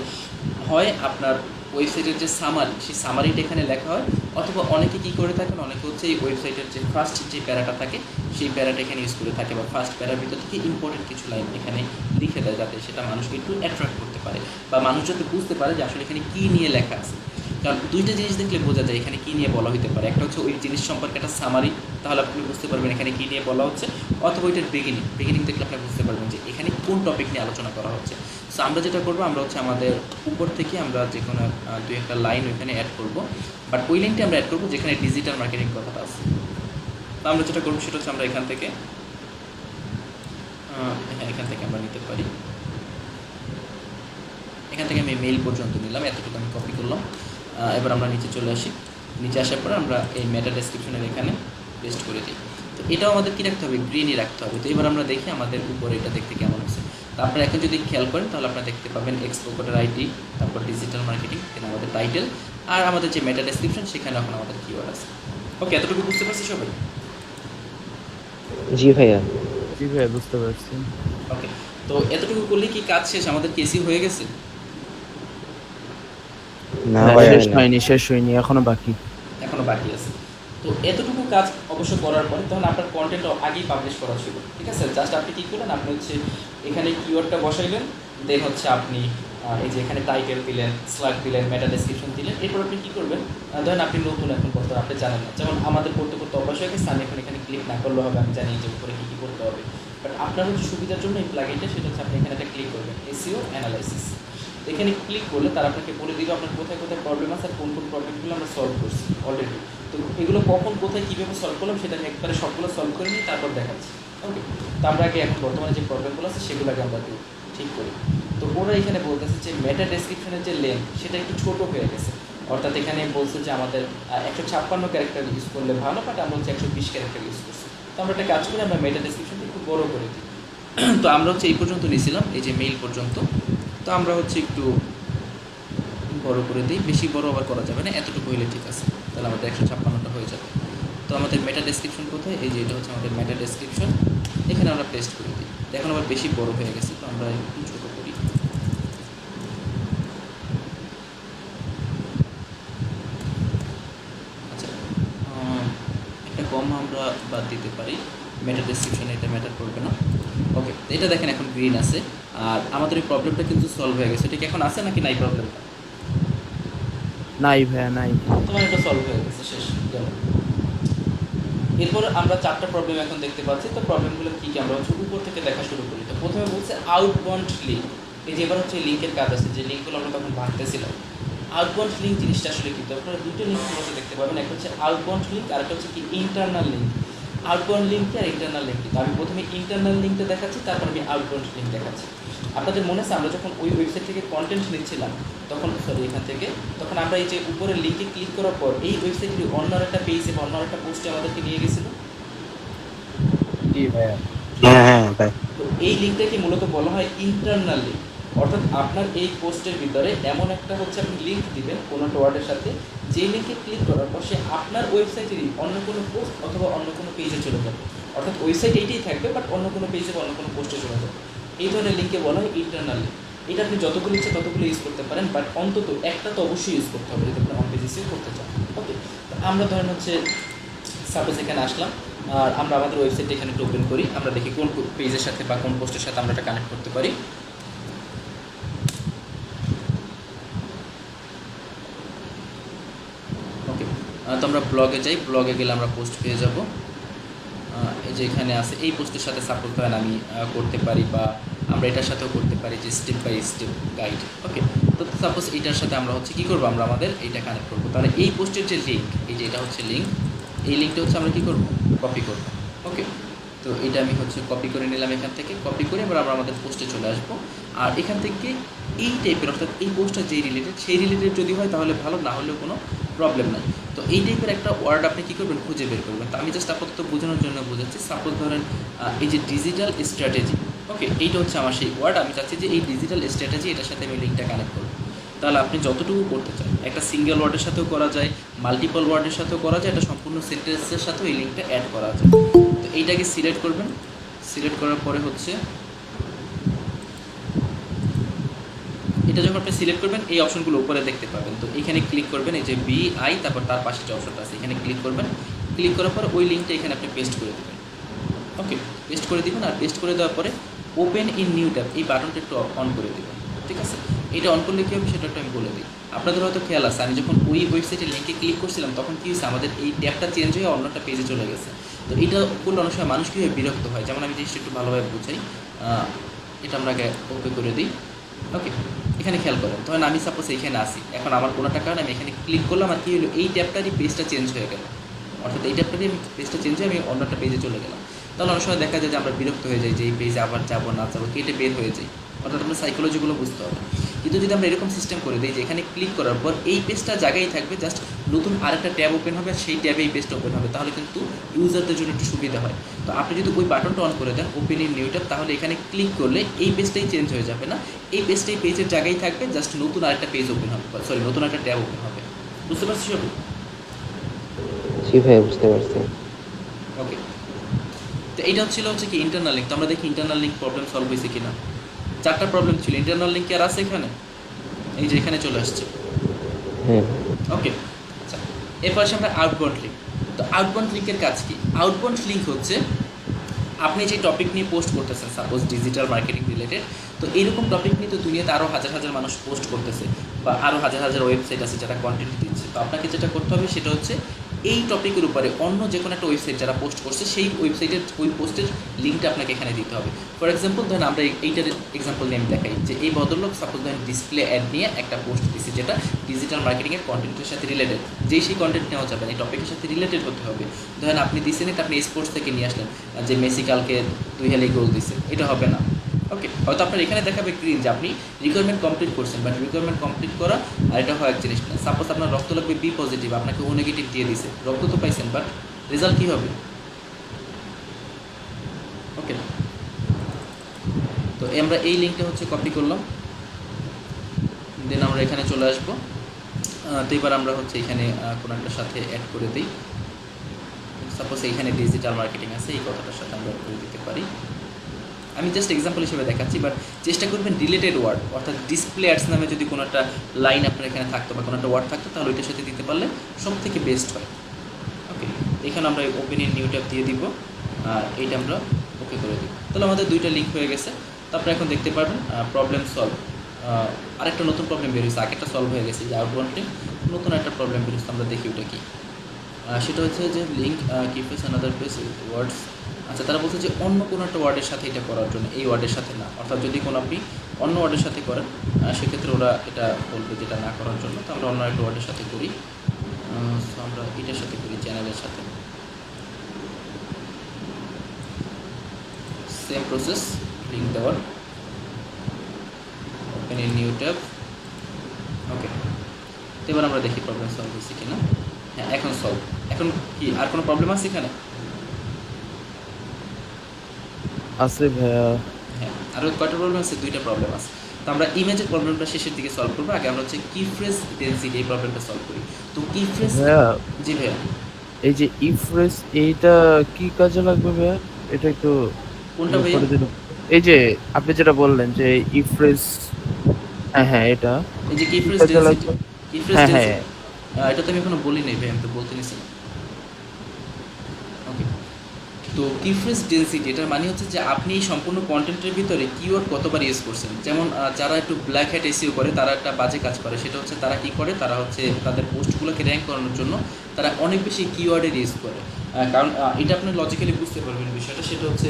হয় আপনার ওয়েবসাইটের যে সামারি, সেই সামারিটা এখানে লেখা হয়, অথবা অনেকে কী করে থাকেন, অনেকে হচ্ছে এই ওয়েবসাইটের যে ফার্স্ট যে প্যারাটা থাকে সেই প্যারাটা এখানে ইউজ করে থাকে, বা ফার্স্ট প্যারার ভিতর থেকে ইম্পর্টেন্ট কিছু লাইন এখানে লিখে দেয়, যাতে সেটা মানুষকে একটু অ্যাট্রাক্ট করতে পারে, বা মানুষ যাতে বুঝতে পারে যে আসলে এখানে কী নিয়ে লেখা আছে। কারণ দুইটা জিনিস দেখলে বোঝা যায় এখানে কী নিয়ে বলা হতে পারে, একটা হচ্ছে ওই জিনিস সম্পর্কে একটা সামারি, তাহলে আপনি বুঝতে পারবেন এখানে কী নিয়ে বলা হচ্ছে, অথবা ওইটার বিগিনিং দেখলে আপনি বুঝতে পারবেন যে এখানে কোন টপিক নিয়ে আলোচনা করা হচ্ছে। সো আমরা যেটা করবো, আমরা হচ্ছে আমাদের উপর থেকে আমরা যে কোনো দুই একটা লাইন ওইখানে অ্যাড করবো, বাট ওই লাইনটি আমরা অ্যাড করবো যেখানে ডিজিটাল মার্কেটিং কথাটা আছে। তো আমরা যেটা করবো সেটা হচ্ছে আমরা এখান থেকে হ্যাঁ এখান থেকে আমরা নিতে পারি, এখান থেকে আমি মেইল পর্যন্ত নিলাম, এতটুকু আমি কপি করলাম। এবার আমরা নিচে চলে আসি, নিচে আসার পরে আমরা এই মেটা ডেসক্রিপশনের এখানে পেস্ট করে দিই। তো এটাও আমাদের কী রাখতে হবে, গ্রিনই রাখতে হবে। তো এবার আমরা দেখি আমাদের উপরে এটা দেখতে কেমন হচ্ছে। তো আপনারা এখন যদি খেয়াল করেন তাহলে আপনারা দেখতে পাবেন এক্সপো কোডের আইডি, তারপর ডিজিটাল মার্কেটিং, এখানে আমাদের টাইটেল, আর আমাদের যে মেটা ডেসক্রিপশন সেখানে এখন আমাদের কিওয়ার্ড আছে। ওকে, এতটুকু বুঝতে পারছি সবাই? জি ভাইয়া। জি ভাইয়া, বুঝতে পারছি। ওকে, তো এতটুকু করলে কি কাজ শেষ, আমাদের কেসি হয়ে গেছে? না না, ভাইয়া শেষ হয়নি, এখনো বাকি। এখনও বাকি আছে। তো এতটুকু কাজ অবশ্য করার পরে তখন আপনার কন্টেন্ট আগেই পাবলিশ করা ছিল, ঠিক আছে? জাস্ট আপনি কী করলেন, আপনি হচ্ছে এখানে কিওয়ার্ডটা বসাইলেন, দেন হচ্ছে আপনি এই যে এখানে টাইটেল দিলেন, স্লাগ দিলেন, মেটা ডেসক্রিপশন দিলেন। এরপর আপনি কী করবেন, ধরেন আপনি নতুন এখন করতে আপনি জানেন না, যেমন আমাদের করতে করতে অভ্যাস হয়ে গেছে, আমি এখন এখানে ক্লিক না করলেও হবে, আমি জানি যে উপরে কী কী করতে হবে। বাট আপনার হচ্ছে সুবিধার জন্য এই প্লাগইনটা, সেটা হচ্ছে আপনি এখানে একটা ক্লিক করবেন, এসইও অ্যানালাইসিস। এখানে ক্লিক করলে তারা আপনাকে বলে দিবে আপনার কোথায় কোথায় প্রবলেম আছে আর কোন কোন প্রবলেমগুলো আমরা সলভ করছি অলরেডি। তো এগুলো কখন কোথায় কীভাবে সলভ করলাম সেটা আমি একবারে সবগুলো সলভ করে নিই, তারপর দেখাচ্ছি। ওকে, তো আমরা আগে এখন বর্তমানে যে প্রবলেমগুলো আছে সেগুলো আগে আমরা ঠিক করি। তো ওরা এখানে বলতেছে যে মেটা ডেসক্রিপশনের যে লেন্থ সেটা একটু ছোটো হয়ে গেছে, অর্থাৎ এখানে বলছে যে আমাদের 156 ক্যারেক্টার ইউজ করলে ভালো, বাট আমরা হচ্ছে 120 ক্যারেক্টার ইউজ করছি। তো আমরা একটা কাজ করি, আমরা মেটা ডেসক্রিপশনটা একটু বড়ো করে দিই। তো আমরা হচ্ছে এই পর্যন্ত নিয়েছিলাম, এই যে মেইল পর্যন্ত। তো আমরা হচ্ছে একটু বড় করে দিই, বেশি বড় আবার করা যাবে না, এতটুকু হইলে ঠিক আছে, তাহলে আমাদের 156টা হয়ে যাবে। তো আমাদের মেটা ডেসক্রিপশন কোথায়, এই যে এটা হচ্ছে আমাদের মেটা ডেসক্রিপশন, এখানে আমরা পেস্ট করে দিই। এখন আবার বেশি বড় হয়ে গেছে, তো আমরা একটু ছোটো করি। আচ্ছা, একটা কম আমরা বাদ দিতে পারি, মেটা ডেসক্রিপশনে এটা ম্যাটার করবে না। ওকে, এটা দেখেন এখন গ্রিন আছে, আর আমাদের এই প্রবলেমটা কিন্তু সলভ হয়ে গেছে। এটা কি এখন আছে নাকি নাই প্রবলেমটা? নাই ভাইয়া, নাই। তোমার এটা সলভ হয়ে গেছে, শেষ গেল। এরপর আমরা 4টা প্রবলেম এখন দেখতে পাচ্ছি। তো প্রবলেমগুলো কী কী আমরা হচ্ছে উপর থেকে দেখা শুরু করি। তো প্রথমে বলছে আউটবাউন্ড লিঙ্ক, এই যে এবার হচ্ছে লিঙ্কের কাজ আছে, যে লিঙ্কগুলো আমরা তখন ভাঙতেছিলাম। আউটবাউন্ড লিঙ্ক জিনিসটা আসলে কী, তো আপনারা দুটো লিঙ্ক মধ্যে দেখতে পাবেন, একটা হচ্ছে আউটবাউন্ড লিঙ্ক আর একটা হচ্ছে কি ইন্টারনাল লিঙ্ক। আউটবাউন্ড লিঙ্ক আর ইন্টারনাল লিঙ্ক, তো আমি প্রথমে ইন্টারনাল লিঙ্কটা দেখাচ্ছি, তারপর আমি আউটবাউন্ড লিঙ্ক দেখাচ্ছি। আপনাদের মনে আছে আমরা যখন ওই ওয়েবসাইট থেকে কন্টেন্ট নিচ্ছিলাম তখন, এখান থেকে তখন আমরা এই যে উপরের লিঙ্কে ক্লিক করার পর এই ওয়েবসাইটটি অন্য একটা পেজে বা অন্য একটা পোস্টে আমাদেরকে নিয়ে গেছিলো। জি ভাইয়া। হ্যাঁ ভাই। তো এই লিঙ্কটাকে মূলত বলা হয় ইন্টারনাল লিঙ্ক, অর্থাৎ আপনার এই পোস্টের ভিতরে এমন একটা হচ্ছে আপনি লিঙ্ক দিবেন কোনো ওয়ার্ডের সাথে, যে লিঙ্কে ক্লিক করার পর সে আপনার ওয়েবসাইটেরই অন্য কোনো পোস্ট অথবা অন্য কোনো পেজে চলে যাবে, অর্থাৎ ওয়েবসাইট এইটাই থাকবে বাট অন্য কোনো পেজে বা অন্য কোনো পোস্টে চলে যাবে। এই ধরনের লিঙ্ককে বলা হয় ইন্টারনাল লিঙ্ক। এটা আপনি যতগুলো ইচ্ছে ততগুলো ইউজ করতে পারেন, বাট অন্তত একটা তো অবশ্যই ইউজ করতে হবে যদি আপনি অন পেজ এসিও করতে চান। ওকে, তো আমরা ধরেন হচ্ছে সাপোজ এখানে আসলাম, আর আমরা আমাদের ওয়েবসাইটটা এখানে একটু ওপেন করি, আমরা দেখি কোন পেজের সাথে বা কোন পোস্টের সাথে আমরা এটা কানেক্ট করতে পারি। ওকে, তো আমরা ব্লগে যাই, ব্লগে গেলে আমরা পোস্ট পেয়ে যাব। এই যে এখানে আছে এই পোস্টের সাথে সাপোজ ধরেন আমি করতে পারি, বা আমরা এটার সাথেও করতে পারি যে স্টেপ বাই স্টেপ গাইড। ওকে, তো সাপোজ এইটার সাথে আমরা হচ্ছে কী করবো, আমরা আমাদের এইটা কানেক্ট করবো। তাহলে এই পোস্টের যে লিঙ্ক, এই যে এটা হচ্ছে লিঙ্ক, এই লিঙ্কটা হচ্ছে আমরা কী করবো, কপি করবো। ওকে, তো এটা আমি হচ্ছে কপি করে নিলাম, এখান থেকে কপি করে এবার আমরা আমাদের পোস্টে চলে আসবো। আর এখান থেকে এই টাইপের, অর্থাৎ এই পোস্টটা যেই রিলেটেড সেই রিলেটেড যদি হয় তাহলে ভালো, না হলেও কোনো প্রবলেম নাই। তো এই টাইপের একটা ওয়ার্ড আপনি কী করবেন, খুঁজে বের করবেন। তো আমি জাস্ট আপাতত বোঝানোর জন্য বোঝাচ্ছি। সাপোজ ধরেন এই যে ডিজিটাল স্ট্র্যাটেজি, ওকে, এইটা হচ্ছে আমার সেই ওয়ার্ড। আমি চাচ্ছি যে এই ডিজিটাল স্ট্র্যাটেজি এটার সাথে আমি লিঙ্কটা কানেক্ট করব। তাহলে আপনি যতটুকু করতে চান, একটা সিঙ্গেল ওয়ার্ডের সাথেও করা যায়, মাল্টিপল ওয়ার্ডের সাথেও করা যায়, একটা সম্পূর্ণ সেন্টেন্সের সাথেও এই লিঙ্কটা অ্যাড করা যায়। তো এইটাকে সিলেক্ট করবেন। সিলেক্ট করার পরে হচ্ছে এটা যখন আপনি সিলেক্ট করবেন এই অপশনগুলো উপরে দেখতে পাবেন। তো এখানে ক্লিক করবেন, এই যে BI, তারপর তার পাশে যে অপশনটা আছে এখানে ক্লিক করবেন। ক্লিক করার পর ওই লিঙ্কটা এখানে আপনি পেস্ট করে দেবেন। ওকে, পেস্ট করে দিবেন। আর পেস্ট করে দেওয়ার পরে ওপেন ইন নিউ ট্যাব এই বাটনটা একটু অন করে দেবেন। ঠিক আছে, এটা অন করলে কী হবে সেটা একটু আমি বলে দিই। আপনাদের হয়তো খেয়াল আছে, আমি যখন ওই ওয়েবসাইটের লিঙ্কে ক্লিক করছিলাম তখন কী হয়েছে, আমাদের এই ট্যাবটা চেঞ্জ হয়ে অন্য একটা পেজে চলে গেছে। তো এটা করলে অনেক সময় মানুষ কীভাবে বিরক্ত হয়, যেমন আমি জিনিসটা একটু ভালোভাবে বুঝাই। এটা আমরা আগে ওকে করে দিই। ওকে, এখানে খেয়াল করেন, তখন আমি সাপোজ এইখানে আসি, এখন আমার কোনো টাকা আমি এখানে ক্লিক করলাম, আর কী হলো, এই ট্যাবটারই পেজটা চেঞ্জ হয়ে গেল। অর্থাৎ এই ট্যাবটারই আমি পেজটা চেঞ্জ হয়ে আমি অন্য একটা পেজে চলে গেলাম। তাহলে অনেক সময় দেখা যায় যে আমরা বিরক্ত হয়ে যাই যে এই পেজে আবার যাবো না যাবো, কেটে বের হয়ে যাই। অর্থাৎ আমরা সাইকোলজিগুলো বুঝতে হবে। কিন্তু যদি আমরা এরকম সিস্টেম করে দিই যে এখানে ক্লিক করার পর এই পেজটা জায়গায় থাকবে, জাস্ট নতুন আরেকটা ট্যাব ওপেন হবে, আর সেই ট্যাবে এই পেজটা ওপেন হবে, তাহলে কিন্তু ইউজারদের জন্য একটু সুবিধা হয়। তো আপনি যদি ওই বাটনটা অন করে দেন, ওপেন ইন নিউ ট্যাব, তাহলে এখানে ক্লিক করলে এই পেজটাই চেঞ্জ হয়ে যাবে না, এই পেজটাই পেজের জায়গায় থাকবে, জাস্ট নতুন আরেকটা পেজ ওপেন হবে, সরি নতুন একটা ট্যাব ওপেন হবে। বুঝতে পারছি সবই? জি ভাইয়া, বুঝতে পারছি। ওকে, তো এইটা হচ্ছে কি ইন্টারনাল লিঙ্ক। তো আমরা দেখি ইন্টারনাল লিঙ্ক প্রবলেম সলভ হয়েছে কিনা। 4টা প্রবলেম ছিল, ইন্টারনাল লিঙ্ক কি আর আছে এখানে? এই যে এখানে চলে আসছে। হ্যাঁ। ওকে, আচ্ছা, এরপর আসে আমরা আউটবাউন্ড লিঙ্ক। তো আউটবাউন্ড লিঙ্কের কাজ কি? আউটবাউন্ড লিঙ্ক হচ্ছে আপনি যে টপিক নিয়ে পোস্ট করতেছেন, সাপোজ ডিজিটাল মার্কেটিং রিলেটেড, তো এইরকম টপিক নিয়ে তো দুনিয়াতে আরও হাজার হাজার মানুষ পোস্ট করতেছে, বা আরও হাজার হাজার ওয়েবসাইট আছে যারা কন্টেন্ট দিচ্ছে। তো আপনাকে যেটা করতে হবে সেটা হচ্ছে এই টপিকের উপরে অন্য যে কোনো একটা ওয়েবসাইট যারা পোস্ট করছে সেই ওয়েবসাইটের ওই পোস্টের লিঙ্কটা আপনাকে এখানে দিতে হবে। ফর এক্সাম্পল ধরেন আমরা এইটার এক্সাম্পল নিয়ে আমি দেখাই যে এই ভদ্রলোক সাপোজ ধরেন ডিসপ্লে অ্যাড নিয়ে একটা পোস্ট দিচ্ছে যেটা ডিজিটাল মার্কেটিংয়ের কন্টেন্টের সাথে রিলেটেড। সেই কন্টেন্ট নেওয়া যাবে না, এই টপিকের সাথে রিলেটেড হতে হবে। ধরেন আপনি দিচ্ছেন এটা, আপনি স্পোর্টস থেকে নিয়ে আসলেন যে মেসি কালকে 2 হেলে গোল দিচ্ছে, এটা হবে না। ওকে, হয়তো আপনার এখানে দেখাবে গ্রিন যে আপনি রিকোয়ারমেন্ট কমপ্লিট করছেন, বাট রিকোয়ারমেন্ট কমপ্লিট করা আর এটা হয় এক জিনিস না। সাপোজ আপনার রক্ত লাগবে বি পজিটিভ, আপনাকে ও নেগেটিভ দিয়ে দিছে, রক্ত তো পাইছেন, বাট রেজাল্ট কী হবে? ওকে, তো আমরা এই লিঙ্কটা হচ্ছে কপি করলাম, দেন আমরা এখানে চলে আসবো। তো এবার আমরা হচ্ছে এখানে কোনো একটার সাথে অ্যাড করে দিই। সাপোজ এইখানে ডিজিটাল মার্কেটিং আছে, এই কথাটার সাথে আমরা অ্যাড করে দিতে পারি। আমি জাস্ট এক্সাম্পল হিসেবে দেখাচ্ছি, বাট চেষ্টা করবেন রিলেটেড ওয়ার্ড, অর্থাৎ ডিসপ্লে অ্যাডস নামে যদি কোনো একটা লাইন আপনার এখানে থাকতো বা কোনো একটা ওয়ার্ড থাকতো, তাহলে ওইটার সাথে দিতে পারলে সব থেকে বেস্ট হয়। ওকে, এখানে আমরা ওপেন ইন নিউ ট্যাব দিয়ে দিব, আর এইটা আমরা ওকে করে দিব। তাহলে আমাদের 2টা লিঙ্ক হয়ে গেছে। তারপরে এখন দেখতে পারবেন প্রবলেম সলভ। আরেকটা নতুন প্রবলেম বের হয়েছে, আগেরটা সলভ হয়ে গেছে, যে আউটবাউন্ড লিঙ্ক, নতুন একটা প্রবলেম বের হচ্ছে, আমরা দেখি ওটা কি। সেটা হচ্ছে যে লিঙ্ক কি পেজ অ্যানাদার পেজ ওয়ার্ডস। আচ্ছা, তারা বলছে যে অন্য কোনো একটা ওয়ার্ডের সাথে এটা করার জন্য, এই ওয়ার্ডের সাথে না। অর্থাৎ যদি কোনো আপনি অন্য ওয়ার্ডের সাথে করেন সেক্ষেত্রে ওরা এটা বলবে যেটা না করার জন্য। তো আমরা অন্য একটা ওয়ার্ডের সাথে করি। সো আমরা এটার সাথে করি, চ্যানেলের সাথে। সেম প্রসেস, লিঙ্ক দেওয়ার, ওপেন ইন নিউ ট্যাব। ওকে, এবার আমরা দেখি প্রবলেম সলভ হয়েছে কিনা। হ্যাঁ, এখন সলভ। এখন কি আর কোনো প্রবলেম আছে এখানে? আছে ভাইয়া। হ্যাঁ, আরও কয়টা প্রবলেম আছে? 2টা প্রবলেম আছে। তো আমরা ইমেজের প্রবলেমটা শেষের দিকে সলভ করবো। আগে আমরা হচ্ছে কি ফ্রেজ ডেন্সিটি এই প্রবলেমটা সলভ করি। তো কি ফ্রেজ, ভাইয়া জি ভাইয়া, এই যে ইফ্রেস, এইটা কি কাজে লাগবে ভাইয়া? এটা একটু কোনটা ভাইয়া? করে দিন। এই যে আপনি যেটা বললেন যে ইফ্রেস, হ্যাঁ হ্যাঁ, এটা এই যে কি কি ফ্রেজ কাজে ডেন্সিটি, লাগবে? কি ফ্রেজ হ্যাঁ হ্যাঁ, ডেন্সিটি, এটা তো আমি এখনো বলি নাই ভাই, আমি তো বলতে নিছি। ওকে, তো কিফ্রেজ ডেন্সিটি এটার মানে হচ্ছে যে আপনি এই সম্পূর্ণ কন্টেন্টের ভিতরে কিওয়ার্ড কতবার ইউজ করছেন। যেমন যারা একটু ব্ল্যাক হ্যাট এসইও করে, তারা একটা বাজে কাজ করে, সেটা হচ্ছে তারা কী করে, তারা হচ্ছে তাদের পোস্টগুলোকে র্যাঙ্ক করানোর জন্য তারা অনেক বেশি কিওয়ার্ডের ইউজ করে। কারণ এটা আপনি লজিক্যালি বুঝতে পারবেন বিষয়টা, সেটা হচ্ছে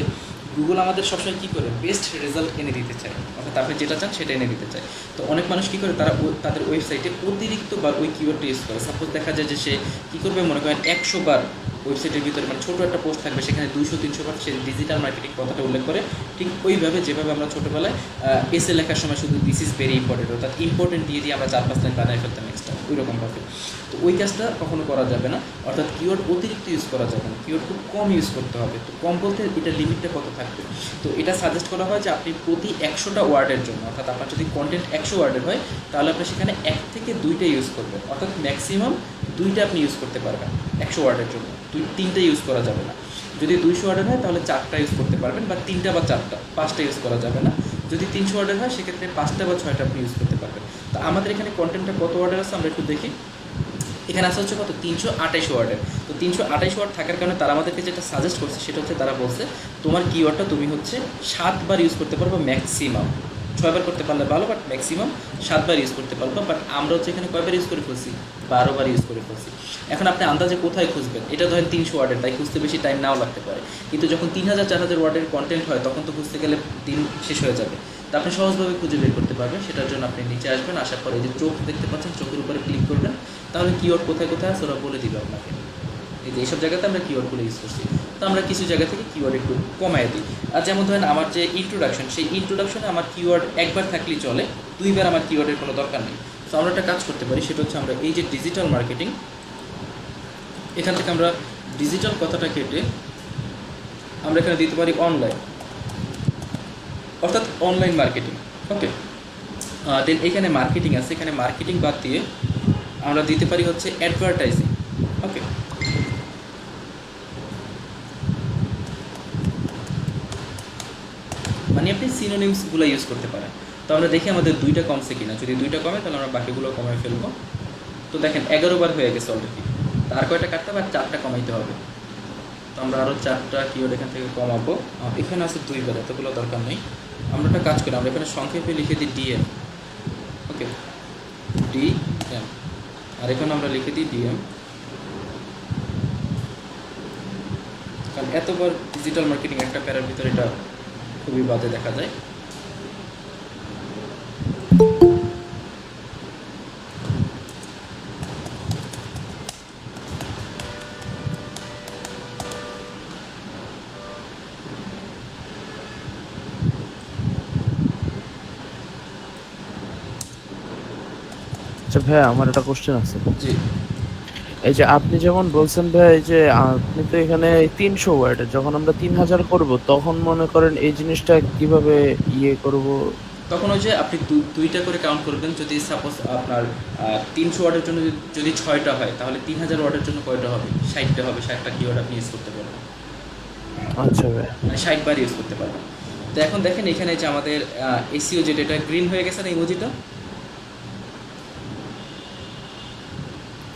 গুগল আমাদের সবসময় কী করে, বেস্ট রেজাল্ট এনে দিতে চায়, অর্থাৎ আপনি যেটা চান সেটা এনে দিতে চায়। তো অনেক মানুষ কী করে, তারা তাদের ওয়েবসাইটে অতিরিক্ত বার ওই কিওয়ার্ডটা ইউজ করে। সাপোজ দেখা যায় যে সে কী করবে, মনে করেন 100 বার ওয়েবসাইটের ভিতরে মানে ছোটো একটা পোস্ট থাকবে, সেখানে 200-300 বার সে ডিজিটাল মার্কেটিং কথাটা উল্লেখ করে, ঠিক ওইভাবে যেভাবে আমরা ছোটোবেলায় এসে লেখার সময় শুধু দিস ইজ ভেরি ইম্পর্টেন্ট, অর্থাৎ ইম্পর্টেন্ট দিয়ে আমরা 4-5 লাইন বানায় ফেলতাম এক্সট্রা, ওই রকমভাবে। তো ওই কাজটা কখনো করা যাবে না, অর্থাৎ কিওয়ার্ড অতিরিক্ত ইউজ করা যাবে না, কিওয়ার্ড খুব কম ইউজ করতে হবে। তো কম বলতে এটা লিমিটটা কত থাকবে, তো এটা সাজেস্ট করা হয় যে আপনি প্রতি 100টা ওয়ার্ডের জন্য, অর্থাৎ আপনার যদি কন্টেন্ট 100 ওয়ার্ডের হয় তাহলে আপনি সেখানে 1 থেকে 2টা ইউজ করবেন, অর্থাৎ ম্যাক্সিমাম 2টা আপনি ইউজ করতে পারবেন 100 ওয়ার্ডের জন্য, 3টা ইউজ করা যাবে না। যদি 200 ওয়ার্ডের হয় তাহলে 4টা ইউজ করতে পারবেন, বা 3টা বা 4টা, 5টা ইউজ করা যাবে না। যদি 300 ওয়ার্ডের হয় সেক্ষেত্রে 5টা বা 6টা আপনি ইউজ করতে পারবেন। তো আমাদের এখানে কন্টেন্টটা কত ওয়ার্ডের আছে আমরা একটু দেখি। এখানে আসা হচ্ছে কত, 328 ওয়ার্ডের। তো 328 ওয়ার্ড থাকার কারণে তারা আমাদেরকে যেটা সাজেস্ট করছে সেটা হচ্ছে, তারা বলছে তোমার কিওয়ার্ডটা তুমি হচ্ছে 7 বার ইউজ করতে পারবে ম্যাক্সিমাম, 6 বার করতে পারলে ভালো, বাট ম্যাক্সিমাম 7 বার ইউজ করতে পারবো। বাট আমরা হচ্ছে এখানে কয়বার ইউজ করে ফেলছি, 12 বার ইউজ করে ফেলছি। এখন আপনি আন্দাজে কোথায় খুঁজবেন, এটা ধরেন 300 ওয়ার্ডের, তাই খুঁজতে বেশি টাইম নাও লাগতে পারে, কিন্তু যখন 3000-4000 ওয়ার্ডের কন্টেন্ট হয় তখন তো খুঁজতে গেলে দিন শেষ হয়ে যাবে। তো আপনি সহজভাবে খুঁজে বের করতে পারবেন। সেটার জন্য আপনি নিচে আসবেন, আসার পরে এই যে চোখ দেখতে পাচ্ছেন, চোখের উপরে ক্লিক করবেন, তাহলে কিওয়ার্ড কোথায় কোথায় আছে ওরা বলে দিবে আপনাকে। এই যে এইসব জায়গাতে আমরা কিওয়ার্ডগুলো ইউজ করছি। তো আমরা কিছু জায়গা থেকে কিওয়ার্ড একটু কমায় দিই। আর যেমন ধরেন আমার যে ইন্ট্রোডাকশন, সেই ইন্ট্রোডাকশনে আমার কিওয়ার্ড একবার থাকলেই চলে, 2বার আমার কিওয়ার্ডের কোনো দরকার নেই। তো আমরা একটা কাজ করতে পারি, সেটা হচ্ছে আমরা এই যে ডিজিটাল মার্কেটিং, এখান থেকে আমরা ডিজিটাল কথাটা কেটে আমরা এখানে দিতে পারি অনলাইন, অর্থাৎ অনলাইন মার্কেটিং। ওকে, দেন এখানে মার্কেটিং আছে, এখানে মার্কেটিং বাদ দিয়ে আমরা দিতে পারি হচ্ছে অ্যাডভার্টাইজিং। ওকে, মানে আপনি সিনোনিমসগুলো ইউজ করতে পারেন। তো আমরা দেখি আমাদের 2টা কমছে কিনা, যদি 2টা কমে তাহলে আমরা বাকিগুলো কমায় ফেলবো। তো দেখেন 11 বার হয়ে গেছে অলরেডি, তার কয়টা কাটতে হবে, আর 4টা কমাইতে হবে। তো আমরা আরও 4টা কিওয়ার্ড এখান থেকে কমাবো। এখানে আছে 2 বার, এতগুলো দরকার নেই। আমরা একটা কাজ করি, আমরা এখানে সংক্ষেপে লিখে দিই ডিএম। ওকে, ডিএম, আর এখানে আমরা লিখে দিই ডিএম, কারণ এতবার ডিজিটাল মার্কেটিং একটা প্যারার ভিতরে এটা খুবই বাজে দেখা যায়। আচ্ছা ভাই, আমার একটা কোশ্চেন আছে। জি, এই যে আপনি যেমন বলছেন ভাই, এই যে আপনি তো এখানে 300 ওয়ার্ড, যখন আমরা 3000 করব তখন মনে করেন এই জিনিসটা কিভাবে ইয়ে করব? তখন ওই যে আপনি 2টা করে কাউন্ট করবেন। যদি সাপোজ আপনার 300 ওয়ার্ডের জন্য যদি 6টা হয়, তাহলে 3000 ওয়ার্ডের জন্য কয়টা হবে, 60টা হবে। 60টা কিওয়ার্ড আপনি ইউজ করতে পারবেন, আচ্ছা ভাই, মানে 60 বার ইউজ করতে পারবেন। তো এখন দেখেন এখানে যে আমাদের এসিও যেটা, এটা গ্রিন হয়ে গেছে না ইমোজিটা?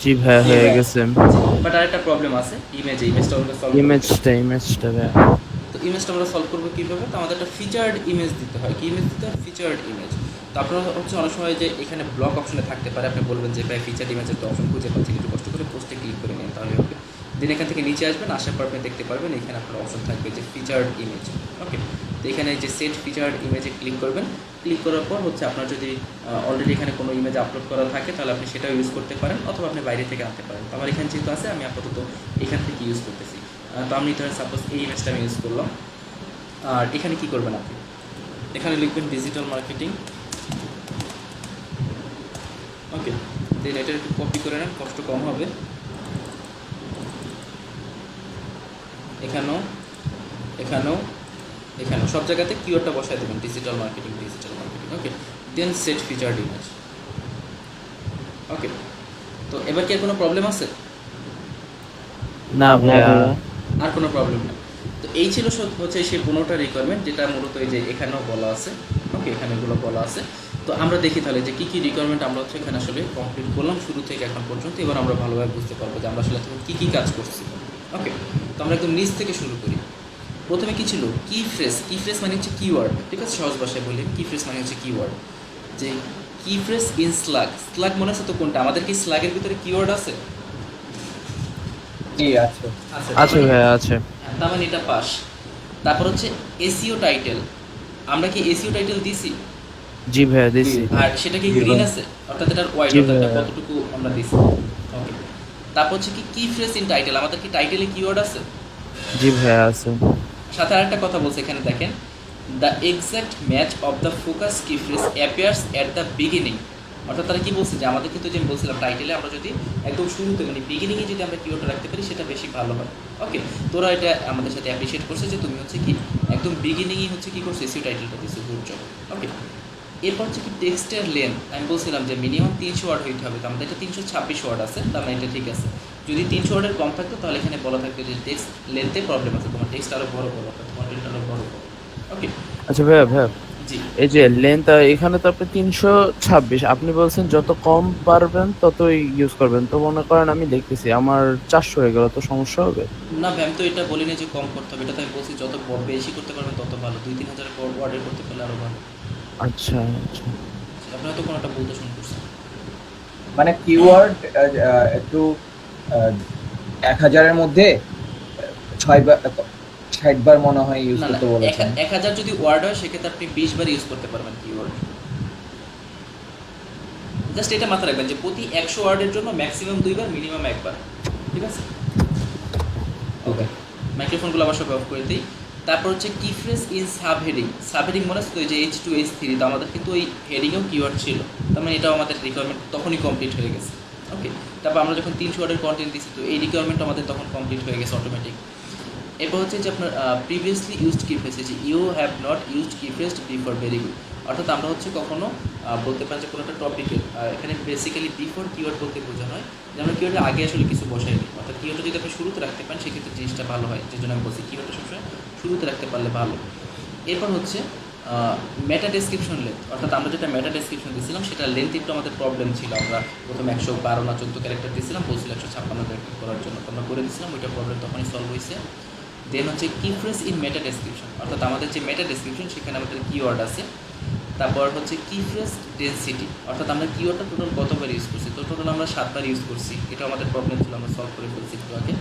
জি ভাই, হয়ে গেছে। বাট আর একটা প্রবলেম আছে, ইমেজটা আমরা সলভ ইমেজটা ভাই, তো ইমেজটা আমরা সলভ করবো কীভাবে? তো আমাদের একটা ফিচার্ড ইমেজ দিতে হয়। কি ইমেজ দিতে হয়? Featured image. তো আপনারা হচ্ছে অনেক সময় যে এখানে ব্লক অপশনে থাকতে পারে, আপনি বলবেন যে ভাই ফিচার্ড ইমেজের তো অপশন খুঁজে পাচ্ছি, একটু কষ্ট করে পোস্টে ক্লিক করে নিন তাহলে হবে। দেন এখান থেকে নিচে আসবেন, আসার পর আপনি দেখতে পারবেন এখানে আপনার অপশন থাকবে যে ফিচার্ড ইমেজ। ওকে, তো এখানে যে সেট ফিচার্ড ইমেজে ক্লিক করবেন। ক্লিক করার পর হচ্ছে আপনার যদি অলরেডি এখানে কোনো ইমেজ আপলোড করা থাকে তাহলে আপনি সেটাও ইউজ করতে পারেন, অথবা আপনি বাইরে থেকে আনতে পারেন। তো আমার এখানে যেহেতু আছে, আমি আপাতত এখান থেকে ইউজ করতেছি। তো আমি ধরেন সাপোজ এই ইমেজটা আমি ইউজ করলাম। আর এখানে কি করবেন আপনি, এখানে লিখবেন ডিজিটাল মার্কেটিং। ওকে, দেন এটা একটু কপি করে নেন, কষ্ট কম হবে। এখানেও এখানেও এখানেও সব জায়গাতে কিওয়ার্ডটা বসায় দেবেন, ডিজিটাল মার্কেটিং, ডিজিটাল মার্কেটিং। ওকে, দেন সেট ফিচার্ড ইমেজ। ওকে, তো এবার কি আর কোনো প্রবলেম আছে? না ভাইয়া, আর কোনো প্রবলেম না। তো এই ছিল হচ্ছে সেই 15টা রিকোয়ারমেন্ট, যেটা মূলত এই যে এখানেও বলা আছে। ওকে, এখানে এগুলো বলা আছে। তো আমরা দেখি তাহলে যে কী কী রিকোয়ারমেন্ট আমরা হচ্ছে এখানে আসলে কমপ্লিট করলাম শুরু থেকে এখন পর্যন্ত। এবার আমরা ভালোভাবে বুঝতে পারবো যে আমরা আসলে তখন কী কী কাজ করছি। ওকে, তো আমরা একদম নিচ থেকে শুরু করি। প্রথমে কী ছিল? কি ফ্রেজ। কি ফ্রেজ মানে হচ্ছে কিওয়ার্ড, ঠিক আছে? সহজ ভাষায় বলি, কি ফ্রেজ মানে হচ্ছে কিওয়ার্ড। যে কি ফ্রেজ ইন স্লাগ। স্লাগ মনে আছে তো কোনটা? আমাদের কি স্লাগের ভিতরে কিওয়ার্ড আছে? জি আছে। আছে ভাইয়া, আছে। তার মানে এটা পাস। তারপর হচ্ছে এসইও টাইটেল। আমরা কি এসইও টাইটেল দিছি? জি ভাইয়া, দিছি। আর সেটা কি গ্রিন আছে, অর্থাৎ এটার ওয়াইড, জি অর্থাৎ এটা ভাইয়া। কতটুকু আমরা দিছি। ওকে, তারপর হচ্ছে কি ফ্রেজ ইন টাইটেল, আমাদের কি টাইটেলে কিওয়ার্ড আছে? জি ভাইয়া আছে। সাথে আরেকটা কথা বলছে এখানে দেখেন, the exact match of the focus key phrase appears at the beginning. অর্থাৎ তারা কি বলছে যে আমাদের কিন্তু যে আমি বলছিলাম টাইটেলে আমরা যদি একদম শুরুতে মানে বিগিনিংয়ে যদি আমরা কিওয়ার্ডটা রাখতে পারি সেটা বেশি ভালো হয়। ওকে, তোরা এটা আমাদের সাথে অ্যাপ্রিসিয়েট করছে যে তুমি হচ্ছে কি একদম বিগিনিংই হচ্ছে কি করছে এসইও টাইটেলটা দিচ্ছে, গুড জব। ওকে, এরপর হচ্ছে কি টেক্সটের লেন্থ, আমি বলছিলাম যে মিনিমাম 300 ওয়ার্ড হইতে হবে, তো আমাদের এটা 326 ওয়ার্ড আছে, তার মানে এটা ঠিক আছে। যদি 300 ওয়ার্ডের কম থাকতো তাহলে এখানে বলা থাকতো যে টেক্সট লেন্থে প্রবলেম আছে, তোমার টেক্সট আরও বড় বড় অর্থাৎ কন্টেন্ট আরও বড় বড়। ওকে, আচ্ছা ভাইয়া ভাইয়া, জি এই যে লেন্থ এখানে তো আপনি 326, আপনি বলছেন যত কম পারবেন ততই ইউজ করবেন, তো মনে করেন আমি লিখতেছি আমার 400 হয়ে গেল, তো সমস্যা হবে? না ভাই, আমি তো এটা বলিনি যে কম করতে হবে, এটা তো আমি বলছি যত বেশি করতে পারবেন তত ভালো, 2-3 হাজার ওয়ার্ডের করতে পারলে আরও ভালো। আচ্ছা আচ্ছা। আপনারা তো কোনোটা বলতে শুরু করছেন। মানে কিওয়ার্ড একটু 1000-এর মধ্যে 6 বার 60 বার মনে হয় ইউজ না না, করতে বলেছেন। 1000 যদি ওয়ার্ড হয় সেক্ষেত্রে আপনি 20 বার ইউজ করতে পারবেন কিওয়ার্ড। জাস্ট এটা মাথায় রাখবেন যে প্রতি 100 ওয়ার্ডের জন্য ম্যাক্সিমাম 2 বার, মিনিমাম 1 বার, ঠিক আছে? ওকে, মাইক্রোফোনগুলো আবার সব অফ করে দিই। তারপর হচ্ছে কি phrase in sub heading. Sub heading মনে আছে তো, ওই যে H2 H3, তো আমাদের কিন্তু ওই হেডিংয়েও কিওয়ার্ড ছিল, তার মানে এটাও আমাদের রিকোয়ারমেন্ট তখনই কমপ্লিট হয়ে গেছে। ওকে, তারপর আমরা যখন 300 ওয়ার্ডের কন্টেন্ট দিচ্ছি তো এই রিকোয়ারমেন্ট আমাদের তখন কমপ্লিট হয়ে গেছে অটোমেটিক। এরপর হচ্ছে যে আপনার প্রিভিয়াসলি ইউজড কি ফ্রেজ, যে ইউ হ্যাভ নট ইউজড কি ফ্রেজ বিফোর, ভেরি গুড। অর্থাৎ আমরা হচ্ছে কখনো বলতে পারি যে কোনো একটা টপিকের এখানে বেসিক্যালি বিফোর কিওয়ার্ড বলতে বোঝানো হয় যে আমরা কিওয়ার্ডের আগে আসলে কিছু বসাইনি, অর্থাৎ কিওয়ার্ডটা যদি আপনি শুরুতে রাখতে পারেন সেক্ষেত্রে জিনিসটা ভালো হয়, যে জন্য আমি বলছি কিওয়ার্ডটা সবসময় শুরুতে রাখতে পারলে ভালো। এরপর হচ্ছে মেটা ডেসক্রিপশন লেন্থ, অর্থাৎ আমরা যেটা মেটা ডেসক্রিপশন দিয়েছিলাম সেটা লেন্থ একটু আমাদের প্রবলেম ছিল, আমরা প্রথমে 112 না 14 ক্যারেক্টার দিয়েছিলাম, বলছিলাম 156 ক্যারেক্টার করার জন্য, তো আমরা করে দিয়েছিলাম, ওইটা প্রবলেম তখনই সলভ হয়েছে। দেন হচ্ছে কি ফ্রেজ ইন মেটা ডেসক্রিপশন, অর্থাৎ আমাদের যে মেটা ডেসক্রিপশন সেখানে আমাদের কিওয়ার্ড আছে। তারপর হচ্ছে কি ফ্রেজ ডেন্সিটি, অর্থাৎ আমরা কিওয়ার্ডটা টোটাল কতবার ইউজ করছি, তো টোটাল আমরা 7 বার ইউজ করছি, এটা আমাদের প্রবলেম ছিল, আমরা সলভ করে ফেলছি একটু আগে।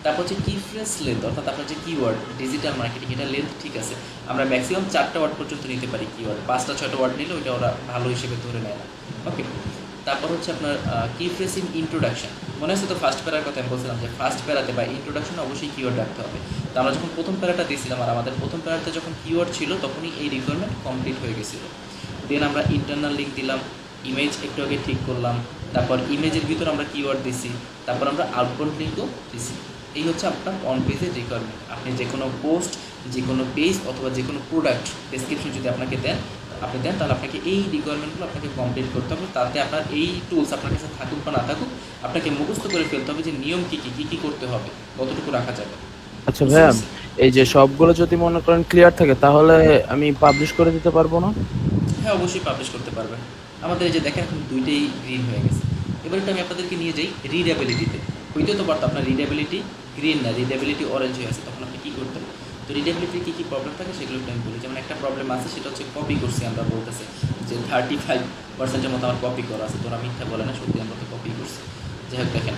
তারপর হচ্ছে কি ফ্রেজ লেন্থ, অর্থাৎ আপনার যে কিওয়ার্ড ডিজিটাল মার্কেটিং, এটা লেন্থ ঠিক আছে, আমরা ম্যাক্সিমাম 4টা ওয়ার্ড পর্যন্ত নিতে পারি কিওয়ার্ড, 5টা-6টা ওয়ার্ড নিলে ওইটা ওরা ভালো হিসেবে ধরে নেয় না। ওকে, তারপর হচ্ছে আপনার কি ফ্রেজ ইন ইন্ট্রোডাকশন, মনে আছে তো ফার্স্ট প্যারার কথা আমি বলছিলাম যে ফার্স্ট প্যারাতে বা ইন্ট্রোডাকশনে অবশ্যই কিওয়ার্ড রাখতে হবে, তো আমরা যখন প্রথম প্যারাটা দিয়েছিলাম আর আমাদের প্রথম প্যারাতে যখন কিওয়ার্ড ছিল তখনই এই রিকোয়ারমেন্ট কমপ্লিট হয়ে গেছিলো। দেন আমরা ইন্টারনাল লিঙ্ক দিলাম, ইমেজ একটু আগে ঠিক করলাম, তারপর ইমেজের ভিতর আমরা কিওয়ার্ড দিছি, তারপর আমরা আউটবাউন্ড লিঙ্কও দিছি। এই হচ্ছে আপনার অন পেজের রিকোয়ারমেন্ট। আপনি যে কোনো পোস্ট, যে কোনো পেজ অথবা যে কোনো প্রোডাক্ট ডেসক্রিপশন যদি আপনাকে দেন তাহলে আপনাকে এই রিকোয়ারমেন্টগুলো আপনাকে কমপ্লিট করতে হবে, তাতে আপনার এই টুলস আপনার কাছে থাকুক বা না থাকুক আপনাকে মুখস্থ করে ফেলতে হবে যে নিয়ম কী কী কী কী করতে হবে, কতটুকু রাখা যাবে। আচ্ছা ভাইয়া, এই যে সবগুলো যদি মনে করেন ক্লিয়ার থাকে তাহলে আমি পাবলিশ করে দিতে পারবো না? হ্যাঁ, অবশ্যই পাবলিশ করতে পারবেন। আমাদের এই যে দেখেন এখন দুইটাই গ্রিন হয়ে গেছে। এবার আমি আপনাদেরকে নিয়ে যাই রিডেবিলিটিতে। হইতে তো পারতো আপনার রিডেবিলিটি গ্রিন না, রিডেবিলিটি অরেঞ্জ হয়ে আছে, তখন আপনি কী করতেন? তো রিডেবিলিটির কী কী প্রবলেম থাকে সেগুলো একটু আমি বলি। যেমন একটা প্রবলেম আছে সেটা হচ্ছে কপি করছি, আমরা বলতেছে যে 35% মতো আমার কপি করা আছে, তোরা মিথ্যা বলে না, সত্যি আমরা তো কপি করছি। যাই হোক দেখেন,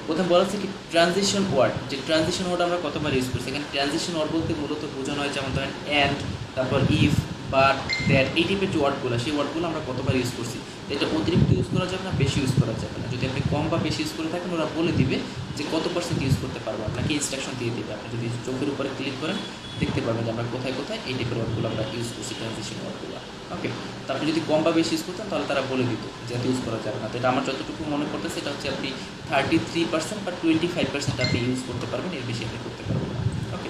প্রথম বলা হচ্ছে কি ট্রানজিশন ওয়ার্ড, যে ট্রানজিশন ওয়ার্ড আমরা কতবার ইউজ করছি। এখানে ট্রানজিশন ওয়ার্ড বলতে মূলত বোঝানো হয় যেমন ধরেন অ্যান্ড, তারপর ইফ, বাট, দ্যাট, এই টাইপের যে ওয়ার্ডগুলো সেই ওয়ার্ডগুলো আমরা কতবার ইউজ করছি। এটা অতিরিক্ত ইউজ করা যাবে না, বেশি ইউজ করা যাবে না। যদি আপনি কম বা বেশি ইউজ করে থাকেন ওরা বলে দিবে যে কত % ইউজ করতে পারবো, আপনাকে ইনস্ট্রাকশন দিয়ে দেবে। আপনি যদি চোখের উপরে ক্লিক করেন দেখতে পারবেন যে আমরা কোথায় কোথায় এই টাইপের ওয়ার্ডগুলো আমরা ইউজ করছি, ট্রানজিশন ওয়ার্ডগুলো। ওকে, তো আপনি যদি কম বা বেশি ইউজ করতেন তাহলে তারা বলে দিত যে এত ইউজ করা যাবে না। তো এটা আমার যতটুকু মনে করতেছে এটা হচ্ছে আপনি 33% বা 25% আপনি ইউজ করতে পারবেন, এর বেশি আপনি করতে পারবেন না। ওকে,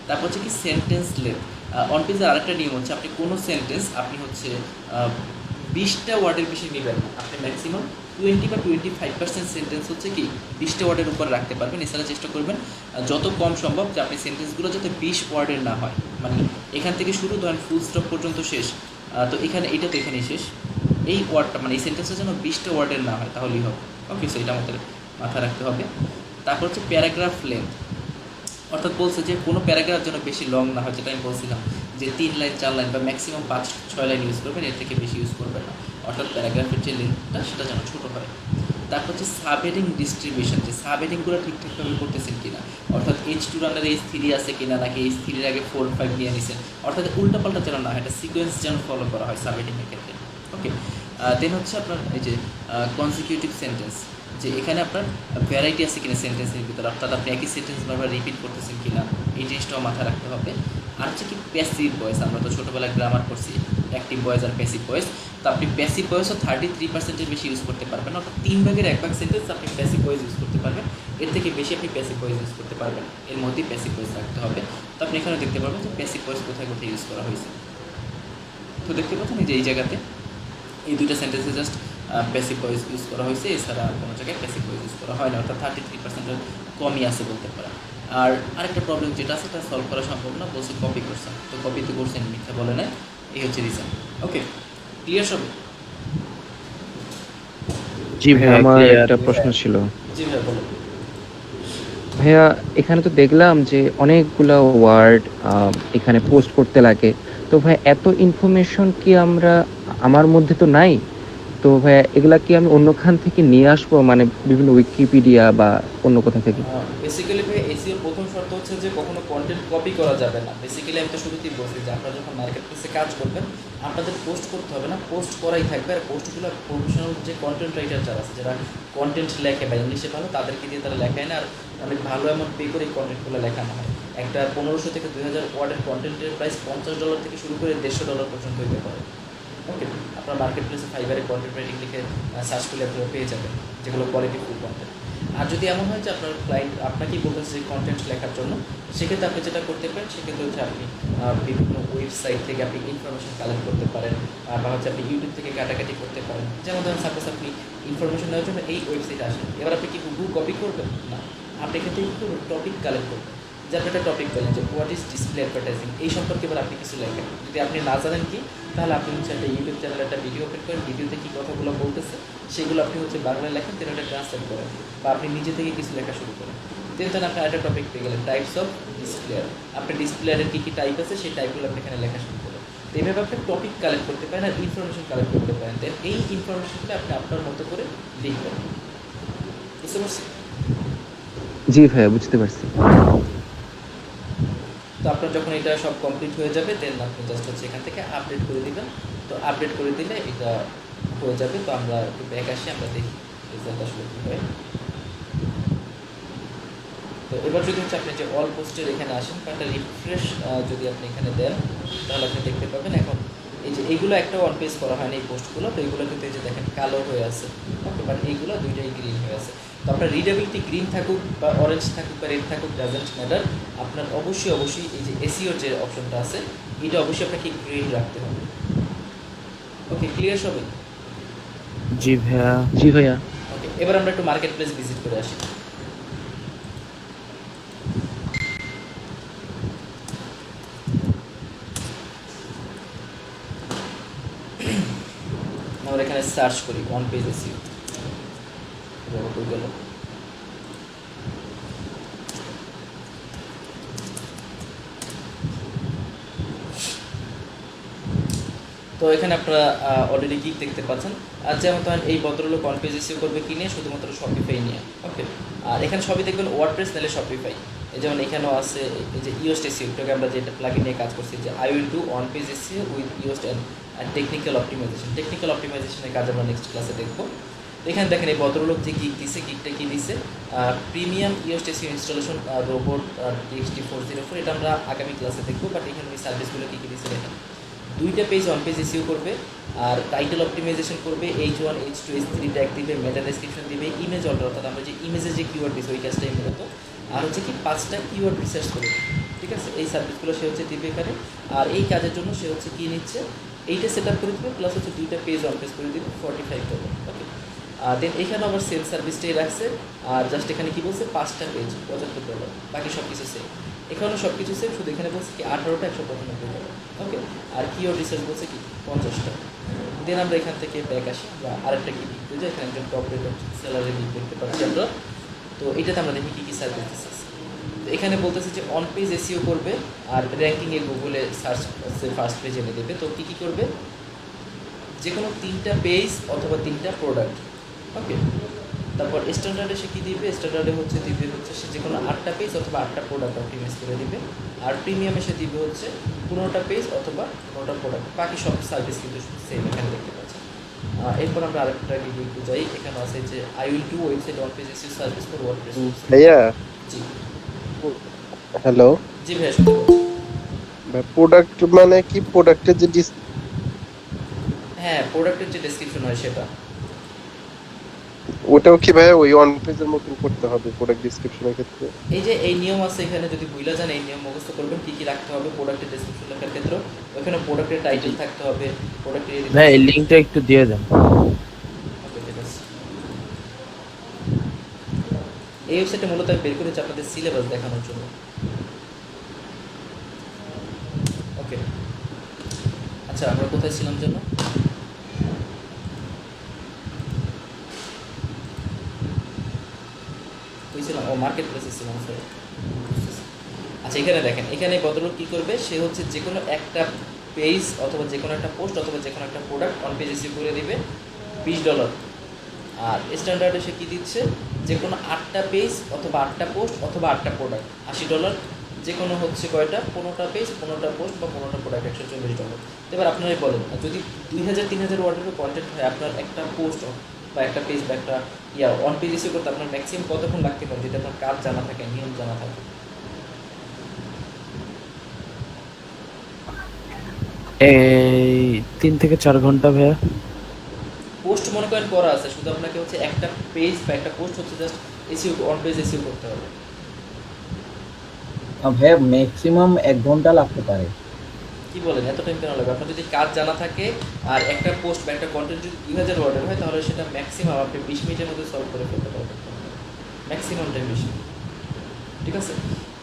তারপর হচ্ছে কি সেন্টেন্স লেন্থ। অন পেজের আরেকটা নিয়ম হচ্ছে আপনি কোনো সেন্টেন্স আপনি হচ্ছে 20টা ওয়ার্ডের বেশি নেবেন না, আপনি ম্যাক্সিমাম 20 বা 25% সেন্টেন্স হচ্ছে কি 20টা ওয়ার্ডের উপর রাখতে পারবেন। এছাড়া চেষ্টা করবেন যত কম সম্ভব যে আপনি সেন্টেন্সগুলো যাতে 20 ওয়ার্ডের না হয়, মানে এখান থেকে শুরু ধরেন ফুল স্টপ পর্যন্ত শেষ, তো এখানে এটা তো এখানেই শেষ, এই ওয়ার্ডটা মানে এই সেন্টেন্সটা যেন 20টা ওয়ার্ডের না হয় তাহলেই হবে। ওকে, সো এটা আমাদের মাথায় রাখতে হবে। তারপর হচ্ছে প্যারাগ্রাফ লেন্থ, অর্থাৎ বলছে যে কোনো প্যারাগ্রাফ যেন বেশি লং না হয়, যেটা আমি বলছিলাম যে 3 লাইন 4 লাইন বা ম্যাক্সিমাম 5-6 লাইন ইউজ করবেন, এর থেকে বেশি ইউজ করবেন না। অর্থাৎ প্যারাগ্রাফের যে লেন্থটা সেটা যেন ছোটো হয়। তারপর হচ্ছে সাবহেডিং ডিস্ট্রিবিউশন, যে সাবহেডিংগুলো ঠিকঠাকভাবে করতেছেন কিনা, অর্থাৎ H2 রানের H3 আছে কিনা, নাকি H3-র আগে 4-5 নিয়ে নিছেন, অর্থাৎ উল্টাপাল্টা যেন না হয়, একটা সিকোয়েন্স যেন ফলো করা হয় সাবহেডিংয়ের ক্ষেত্রে। ওকে, দেন হচ্ছে আপনার এই যে কনসিকিউটিভ সেন্টেন্স, যে এখানে আপনার ভ্যারাইটি আছে কিনা সেন্টেন্সের ভিতরে, অর্থাৎ আপনি একই সেন্টেন্স বারবার রিপিট করতেছেন কিনা, এই জিনিসটাও মাথায় রাখতে হবে। আর হচ্ছে কি প্যাসিভ ভয়েস, আমরা তো ছোটোবেলায় গ্রামার করছি অ্যাক্টিভ ভয়েস আর প্যাসিভ ভয়েস। তো আপনি প্যাসিভ ভয়েসও 33%-এর বেশি ইউজ করতে পারবেন, অর্থাৎ 3/1 সেন্টেন্স আপনি প্যাসিভ ভয়েস ইউজ করতে পারবেন, এর থেকে বেশি আপনি প্যাসিভ ভয়েস ইউজ করতে পারবেন, এর মধ্যেই প্যাসিভ ভয়েস রাখতে হবে। তো আপনি এখানে দেখতে পারবেন যে প্যাসিভ ভয়েস কোথায় কোথায় ইউজ করা হয়েছে। তো দেখতে পাচ্ছেন যে এই জায়গাতে এই দুইটা সেন্টেন্সে জাস্ট প্যাসিভ ভয়েস ইউজ করা হয়েছে, এছাড়া কোনো জায়গায় প্যাসিভ ভয়েস ইউজ করা হয় না, অর্থাৎ 33%-এর কমই আছে বলতে পারেন। আর আরেকটা প্রবলেম যেটা আছে, এটা সলভ করা সম্ভব না, বলছে কপি করছেন, তো কপি তো করছেন, মিথ্যা বলে না, এই হচ্ছে রিজন। ওকে, ক্লিয়ার সব? জি ভাইয়া ভাইয়া আমার ক্লিয়ার। একটা প্রশ্ন ছিল। জি ভাই বলো। ভাইয়া এখানে তো দেখলাম যে অনেকগুলা ওয়ার্ড এখানে পোস্ট করতে লাগে, তো ভাই এত ইনফরমেশন কি আমার মধ্যে তো নাই, তো ভাইয়া এগুলা কি আমি অন্য খান থেকে নিয়ে আসবো, মানে বিভিন্ন উইকিপিডিয়া বা অন্য কোথা থেকে? বেসিক্যালি ভাই এসিওর প্রথম শর্ত হচ্ছে যে কখনো কন্টেন্ট কপি করা যাবে না। বেসিক্যালি আমি তো শুরুতেই বলছি যে আপনারা যখন মার্কেট প্লেসে কাজ করবেন, আপনাদের পোস্ট করতে হবে না, পোস্ট করাই থাকবে। আর পোস্টগুলো প্রফেশনাল যে কন্টেন্ট রাইটার যারা আছে, যারা কন্টেন্ট লেখে বা ইংলিশে ভালো, তাদেরকে দিয়ে তারা লেখায় না, আর অনেক ভালো অ্যামাউন্ট পে করে এই কন্টেন্টগুলো লেখানো হয়। একটা 1500 থেকে 2000 ওয়ার্ডের কন্টেন্টের প্রাইস $50 থেকে শুরু করে $150 পর্যন্ত হইতে পারে। ওকে, আপনার মার্কেট প্লেসে ফাইবারে কন্টেন্ট রাইটিং লিখে সার্চ করলে আপনারা পেয়ে যাবেন যেগুলো কোয়ালিটিফুল কন্টেন্ট। আর যদি এমন হয় যে আপনার ক্লায়েন্ট আপনাকেই বলতেছে যে কন্টেন্ট লেখার জন্য, সেক্ষেত্রে আপনি যেটা করতে পারেন, সেক্ষেত্রে হচ্ছে আপনি বিভিন্ন ওয়েবসাইট থেকে আপনি ইনফরমেশন কালেক্ট করতে পারেন, বা হচ্ছে আপনি ইউটিউব থেকে কাটাকাটি করতে পারেন। যেমন ধরেন সাপোজ আপনি ইনফরমেশন নেওয়ার জন্য এই ওয়েবসাইটে আসেন, এবার আপনি কি হুবহু কপি করবেন না, আপনি কিন্তু একটু টপিক কালেক্ট করবেন। যে আপনি একটা টপিক পেলেন যে হোয়াট ইজ ডিসপ্লে অ্যাডভার্টাইজিং, এই সম্পর্কে এবার আপনি কিছু লেখেন। যদি আপনি না জানেন কি, তাহলে আপনি হচ্ছে একটা ইউটিউব চ্যানেলে একটা ভিডিও ওপেন করেন, ভিডিওতে কী কথাগুলো বলতেছে সেগুলো আপনি হচ্ছে বাংলায় লেখেন, তেন একটা ট্রান্সলেট করেন, বা আপনি নিজে থেকে কিছু লেখা শুরু করেন। তেন আপনি আরেকটা টপিক পেয়ে গেলেন, টাইপস অফ ডিসপ্লেয়ার। আপনি ডিসপ্লেয়ারের কী কী টাইপ আছে সেই টাইপগুলো আপনি এখানে লেখা শুরু করেন। তো এইভাবে আপনি টপিক কালেক্ট করতে পারেন আর ইনফরমেশন কালেক্ট করতে পারেন। দেন এই ইনফরমেশনটা আপনি আপনার মতো করে লিখবেন। বুঝতে পারছি? জি ভাইয়া বুঝতে পারছি। তো আপনার যখন এটা সব কমপ্লিট হয়ে যাবে, দেন আপনি জাস্ট হচ্ছে এখান থেকে আপডেট করে দিবেন। তো আপডেট করে দিলে এটা হয়ে যাবে। তো আমরা একটু ব্যাক আসি, আমরা দেখি রেজাল্ট আসলে কী হয়। তো এবার যদি হচ্ছে আপনি যে অল পোস্টের এখানে আসেন, একটা রিফ্রেশ যদি আপনি এখানে দেন, তাহলে আপনি দেখতে পাবেন এখন এই যে এইগুলো একটা ওয়ান পেজ করা হয়নি এই পোস্টগুলো, তো এইগুলো কিন্তু এই যে দেখেন কালো হয়ে আছে। ওকে, বাট এইগুলো দুইটাই গ্রিন হয়ে আছে। তো আপনার রিডেবিলিটি গ্রিন থাকুক বা অরেঞ্জ থাকুক বা রেড থাকুক, ডাজেন্ট ম্যাটার। আপনার অবশ্যই এই যে এসিওর যে অপশনটা আছে, এটা অবশ্যই আপনাকে গ্রিন রাখতে হবে। ওকে, ক্লিয়ার সবাই? জি ভাইয়া। জি ভাইয়া। ওকে, এবার আমরা একটু মার্কেট প্লেস ভিজিট করে আসি। আমরা এখানে সার্চ করি ওয়ান পেজ এসিও, গেল। তো এখানে আপনারা অলরেডি গিগ দেখতে পাচ্ছেন। আর যেমন ধরেন এই ভদ্রলোক ওয়ান পেজ এসিও করবে কি নিয়ে, শুধুমাত্র শপিফাই নিয়ে। ওকে, আর এখানে সবই দেখবেন ওয়ার্ডপ্রেস নাহলে শপিফাই। এই যেমন এখানেও আছে এই যে ইওস্ট এসিওটাকে আমরা যেটা প্লাগইন নিয়ে কাজ করছি, যে I will do one page SEO with Yoast and technical optimization. Technical অপটিমাইজেশনের কাজ আমরা নেক্সট ক্লাসে দেখবো। এখানে দেখেন এই ভদ্রলোক যে গিগ দিছে, গিগটা কি দিছে, premium ইওস্ট SEO installation robot TXT404। এটা আমরা আগামী ক্লাসে দেখবো। বাট এখানে ওই সার্ভিসগুলো কী কী দিছে দেখেন, দুইটা পেজ অন পেজ এসিও করবে, আর টাইটেল অপটিমাইজেশন করবে, H1 H2 H3 ট্যাগ দিবে, মেটা ডেসক্রিপশন দিবে, ইমেজ অর্ডার, অর্থাৎ আমরা যে ইমেজের যে কিওয়ার্ড দিচ্ছি ওই কাজটাই মূলত। আর হচ্ছে কি 5টা কিওয়ার্ড রিসার্চ করবে। ঠিক আছে, এই সার্ভিসগুলো সে হচ্ছে দিবে এখানে। আর এই কাজের জন্য সে হচ্ছে কী নিচ্ছে, এইটা সেট আপ করে দিবে, প্লাস হচ্ছে দুইটা পেজ অন পেজ করে দিবে, $45। ওকে, আর দেন এখানে আবার সেল সার্ভিসটাই রাখছে। আর জাস্ট এখানে কি বলছে, 5টা পেজ $75, বাকি সব কিছু সেম। এখানেও সব কিছু সেম, শুধু এখানে বলছে কি 18টা $195। ওকে, আর কিওয়ার্ড রিসার্চ বলছে কি 50টা। দেন আমরা এখান থেকে ব্যাক আসি, আমরা আরেকটা কি লিখতে যাই, এখানে একজন টপ রেটেড স্যালারি লিখ দেখতে পাচ্ছি আমরা। তো এটাতে আমরা দেখি কী কী সার্ভিস দিচ্ছে। তো এখানে বলতেছে যে অন পেজ এসিও করবে, আর র্যাঙ্কিংয়ে গুগলে সার্চ ফার্স্ট পেজ এনে দেবে। তো কী কী করবে, যে কোনো 3টা পেজ অথবা 3টা প্রোডাক্ট। ওকে, তারপর স্ট্যান্ডার্ডে সে কী দিবে, স্ট্যান্ডার্ডে হচ্ছে দিবে হচ্ছে সে যে কোনো 8টা পেজ অথবা 8টা প্রোডাক্ট অপটিমাইজ করে দিবে। আর প্রিমিয়ামে সে দিবে হচ্ছে 15টা পেজ অথবা 15টা প্রোডাক্ট। বাকি সব সার্ভিস কিন্তু সেম এখানে দেখতে পাচ্ছেন। এরপর আমরা আরেকটা দিকে একটু যাই। এখানে আছে যে I will do website on page SEO service for WordPress. ভাইয়া, জি হ্যালো। জি ভাইয়া, শুনতে পাচ্ছি। প্রোডাক্ট মানে কি? প্রোডাক্টের যে হ্যাঁ, প্রোডাক্টের যে ডেসক্রিপশন হয় সেটা। ওটাও কি ভাইয়া ওই ওয়ান পেজের মতন করতে হবে প্রোডাক্ট ডিসক্রিপশনের ক্ষেত্রে? এই যে এই নিয়ম আছে এখানে, যদি ভুলে যান এই নিয়ম মুখস্থ করবেন কী কী রাখতে হবে প্রোডাক্টের ডেসক্রিপশন লেখার ক্ষেত্রে। ওখানে প্রোডাক্টের টাইটেল থাকতে হবে, প্রোডাক্টের ভাই এই লিঙ্কটা একটু দিয়ে দেন। ওকে, ঠিক আছে। এই ওয়েবসাইটে মূলত আমি বের করেছি আপনাদের সিলেবাস দেখানোর জন্য। ওকে, আচ্ছা আমরা কোথায় ছিলাম যেন? ছিলাম ও মার্কেট প্লেসে ছিলাম, সরি। আচ্ছা এখানে দেখেন, এখানে ভদ্রলোক কী করবে, সে হচ্ছে যে কোনো একটা পেজ অথবা যে কোনো একটা পোস্ট অথবা যে কোনো একটা প্রোডাক্ট অন পেজ রিসিভ করে দিবে $20। আর স্ট্যান্ডার্ডে সে কী দিচ্ছে, যে কোনো 8টা পেজ অথবা 8টা পোস্ট অথবা 8টা প্রোডাক্ট $80। যে কোনো হচ্ছে কয়টা, 15টা পেজ 15টা পোস্ট বা 15টা প্রোডাক্ট $140। এবার আপনারাই বলেন, যদি 2000-3000 ওয়ার্ডের কন্টেন্ট হয়, আপনার একটা পোস্ট বা একটা পেজ বা একটা অন পেজ রিসিভ করতে আপনার ম্যাক্সিমাম কতক্ষণ লাগতে পারে, যদি আপনার কাজ জানা থাকে, নিয়ম জানা থাকে? এই 3 থেকে 4 ঘন্টা ভাইয়া। পোস্ট মনে করেন করা আছে, শুধু আপনাকে হচ্ছে একটা পেজ বা একটা পোস্ট হচ্ছে just SEO on page SEO করতে হবে। ভাইয়া ম্যাক্সিমাম 1 ঘন্টা লাগতে পারে। কি বলেন, এত টাইম কেন লাগবে? আপনার যদি কাজ জানা থাকে আর একটা পোস্ট বা একটা কন্টেন্ট যদি 2000 ওয়ার্ডের হয়, তাহলে সেটা ম্যাক্সিমাম আপনি 20 মিনিটের মধ্যে সলভ করে ফেলতে পারবেন। ম্যাক্সিমাম টাইম 20 মিনিট, ঠিক আছে?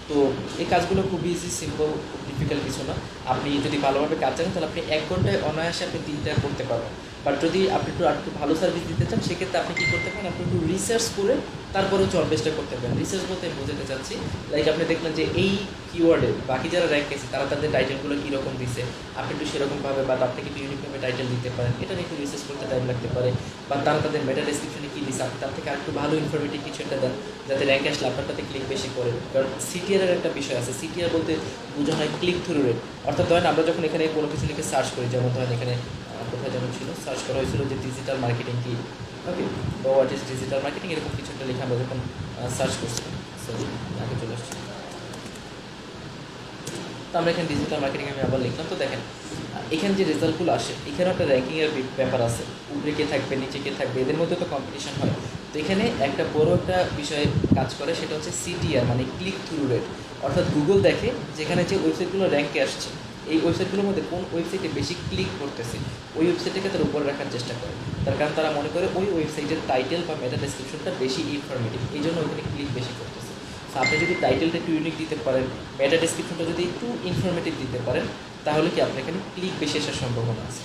তো এই কাজগুলো খুব ইজি, সিম্পল, খুব ডিফিকাল্ট কিছু না। আপনি যদি ভালোভাবে কাজ জানেন তাহলে আপনি 1 ঘন্টায় অনায়াসে আপনি 3টা করতে পারবেন। বাট যদি আপনি একটু ভালো সার্ভিস দিতে চান, সেক্ষেত্রে আপনি কী করতে পারেন, আপনি একটু রিসার্চ করে তারপরে হচ্ছে অনবেসটা করতে পারেন। রিসার্চ বলতে আমি বোঝাতে চাচ্ছি, লাইক আপনি দেখলেন যে এই কিওয়ার্ডে বাকি যারা র্যাঙ্ক গেছে তারা তাদের টাইটেলগুলো কীরকম দিছে, আপনি একটু সেরকমভাবে বা তার থেকে একটু ইউনিকভাবে টাইটেল দিতে পারেন। এটা নিয়ে একটু রিসার্চ করতে টাইম লাগতে পারে। বা তারা তাদের মেটা ডেসক্রিপশনে কী দিচ্ছে, আপনি তার থেকে আরেকটু ভালো ইনফরমেটিভ কিছু একটা দেন, যাতে র্যাঙ্ক আসলে আপনারটাতে ক্লিক বেশি করে। কারণ সিটিআরের একটা বিষয় আছে, সিটিআর বলতে বোঝানো হয় ক্লিক থ্রু রেট। অর্থাৎ ধরেন আমরা যখন এখানে কোনো কিছু লিখে সার্চ করি, যেমন ধরেন এখানে কোথায় যেমন ছিল, সার্চ করা হয়েছিল যে ডিজিটাল মার্কেটিং কি, ওকে, বা হোয়াট ইজ ডিজিটাল মার্কেটিং, এরকম কিছু একটা লিখে আমরা যখন সার্চ করছিলাম, সরি আগে চলে আসছি, তো আমরা এখানে ডিজিটাল মার্কেটিং আমি আবার লিখলাম। তো দেখেন এখানে যে রেজাল্টগুলো আসে, এখানে একটা র্যাঙ্কিংয়ের ব্যাপার আছে, উপরে কে থাকবে নিচে কে থাকবে, এদের মধ্যে তো কম্পিটিশন হয়। তো এখানে একটা বড় একটা বিষয়ে কাজ করে, সেটা হচ্ছে সিটিআর, মানে ক্লিক থ্রু রেট। অর্থাৎ গুগল দেখে যেখানে যে ওয়েবসাইটগুলো র্যাঙ্কে আসছে, এই ওয়েবসাইটগুলোর মধ্যে কোন ওয়েবসাইটে বেশি ক্লিক করতেছে, ওই ওয়েবসাইটটাকে তারা উপরে রাখার চেষ্টা করে। তার কারণ তারা মনে করে ওই ওয়েবসাইটের টাইটেল বা মেটা ডেসক্রিপশনটা বেশি ইনফরমেটিভ, এই জন্য ওইখানে ক্লিক বেশি করতেছে। তো আপনি যদি টাইটেলটা একটু ইউনিক দিতে পারেন, মেটা ডেসক্রিপশনটা যদি একটু ইনফরমেটিভ দিতে পারেন, তাহলে কি আপনার এখানে ক্লিক বেশি আসার সম্ভাবনা আছে।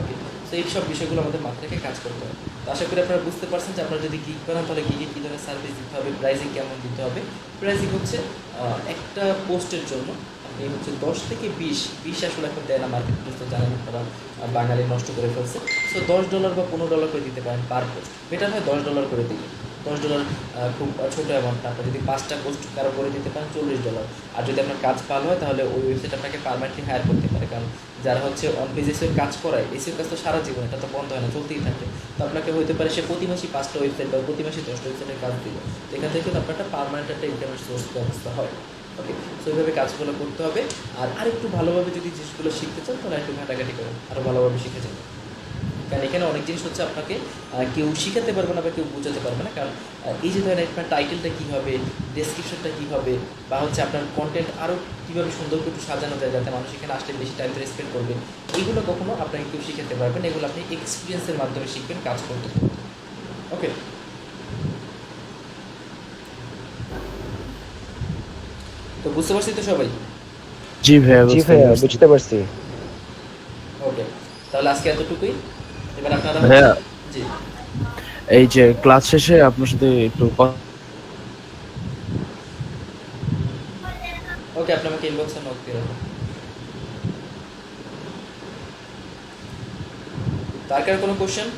ওকে, তো এই সব বিষয়গুলো আমাদের মাথায় রেখে কাজ করতে হবে। তো আশা করি আপনারা বুঝতে পারছেন যে আপনারা যদি ক্লিক করেন তাহলে কী কী ধরনের সার্ভিস দিতে হবে, প্রাইসিং কেমন দিতে হবে। প্রাইসিং হচ্ছে একটা পোস্টের জন্য আপনি হচ্ছে 10 থেকে 20 আসলে এখন দেয় না, মার্কেট প্লেস তো জানেন আপনারা, বাঙালি নষ্ট করে ফেলছে। সো $10 বা $15 করে দিতে পারেন পার পোস্ট। বেটার হয় $10 করে দিলে, $10 খুব ছোটো অ্যামাউন্ট না। আপনি যদি 5টা পোস্ট কারো করে দিতে পারেন $40। আর যদি আপনার কাজ ভালো হয় তাহলে ওই ওয়েবসাইট আপনাকে পারমানেন্টলি হায়ার করতে পারে। কারণ যারা হচ্ছে অন পেজ এসিওর কাজ করায়, এসিওর কাজ তো সারা জীবন, এটা তো বন্ধ হয় না, চলতেই থাকে। তো আপনাকে হতে পারে সে প্রতি মাসে 5টা ওয়েবসাইট বা প্রতি মাসে 10টা ওয়েবসাইটের কাজ দিল। তো এখান থেকে কিন্তু আপনার একটা পারমানেন্ট একটা ইনকামের সোর্স ব্যবস্থা হয়। ওকে, সো এইভাবে কাজগুলো করতে হবে। আর আরেকটু ভালোভাবে যদি জিনিসগুলো শিখতে চান তাহলে একটু ঘাটাঘাটি করেন, আরও ভালোভাবে শিখে যাবেন। কারণ এখানে অনেক জিনিস হচ্ছে আপনাকে কেউ শিখাতে পারবে না বা কেউ বোঝাতে পারবে না। কারণ এই যে ধরেন আপনার টাইটেলটা কী হবে, ডেসক্রিপশনটা কী হবে, বা হচ্ছে আপনার কন্টেন্ট আরও কীভাবে সুন্দর করে একটু সাজানো যায় যাতে মানুষ এখানে আসলে বেশি টাইম ধরে স্পেন্ড করবে, এইগুলো কখনো আপনাকে কেউ শিখাতে পারবে না। এগুলো আপনি এক্সপিরিয়েন্সের মাধ্যমে শিখবেন কাজ করতে করতে। ওকে, তো বুঝতে পারছি তো সবাই? জি ভাইয়া, জি বুঝতে ভাইয়া, পারছি। বুঝতে পারছি। ওকে, তাহলে আজকে এতটুকুই। এবার আপনারা ভাইয়া, জি এই যে ক্লাস শেষে আপনার সাথে একটু ওকে, আপনি আমাকে ইনবক্সে নোট দিয়ে রাখুন। তার কার কোনো কোশ্চেন?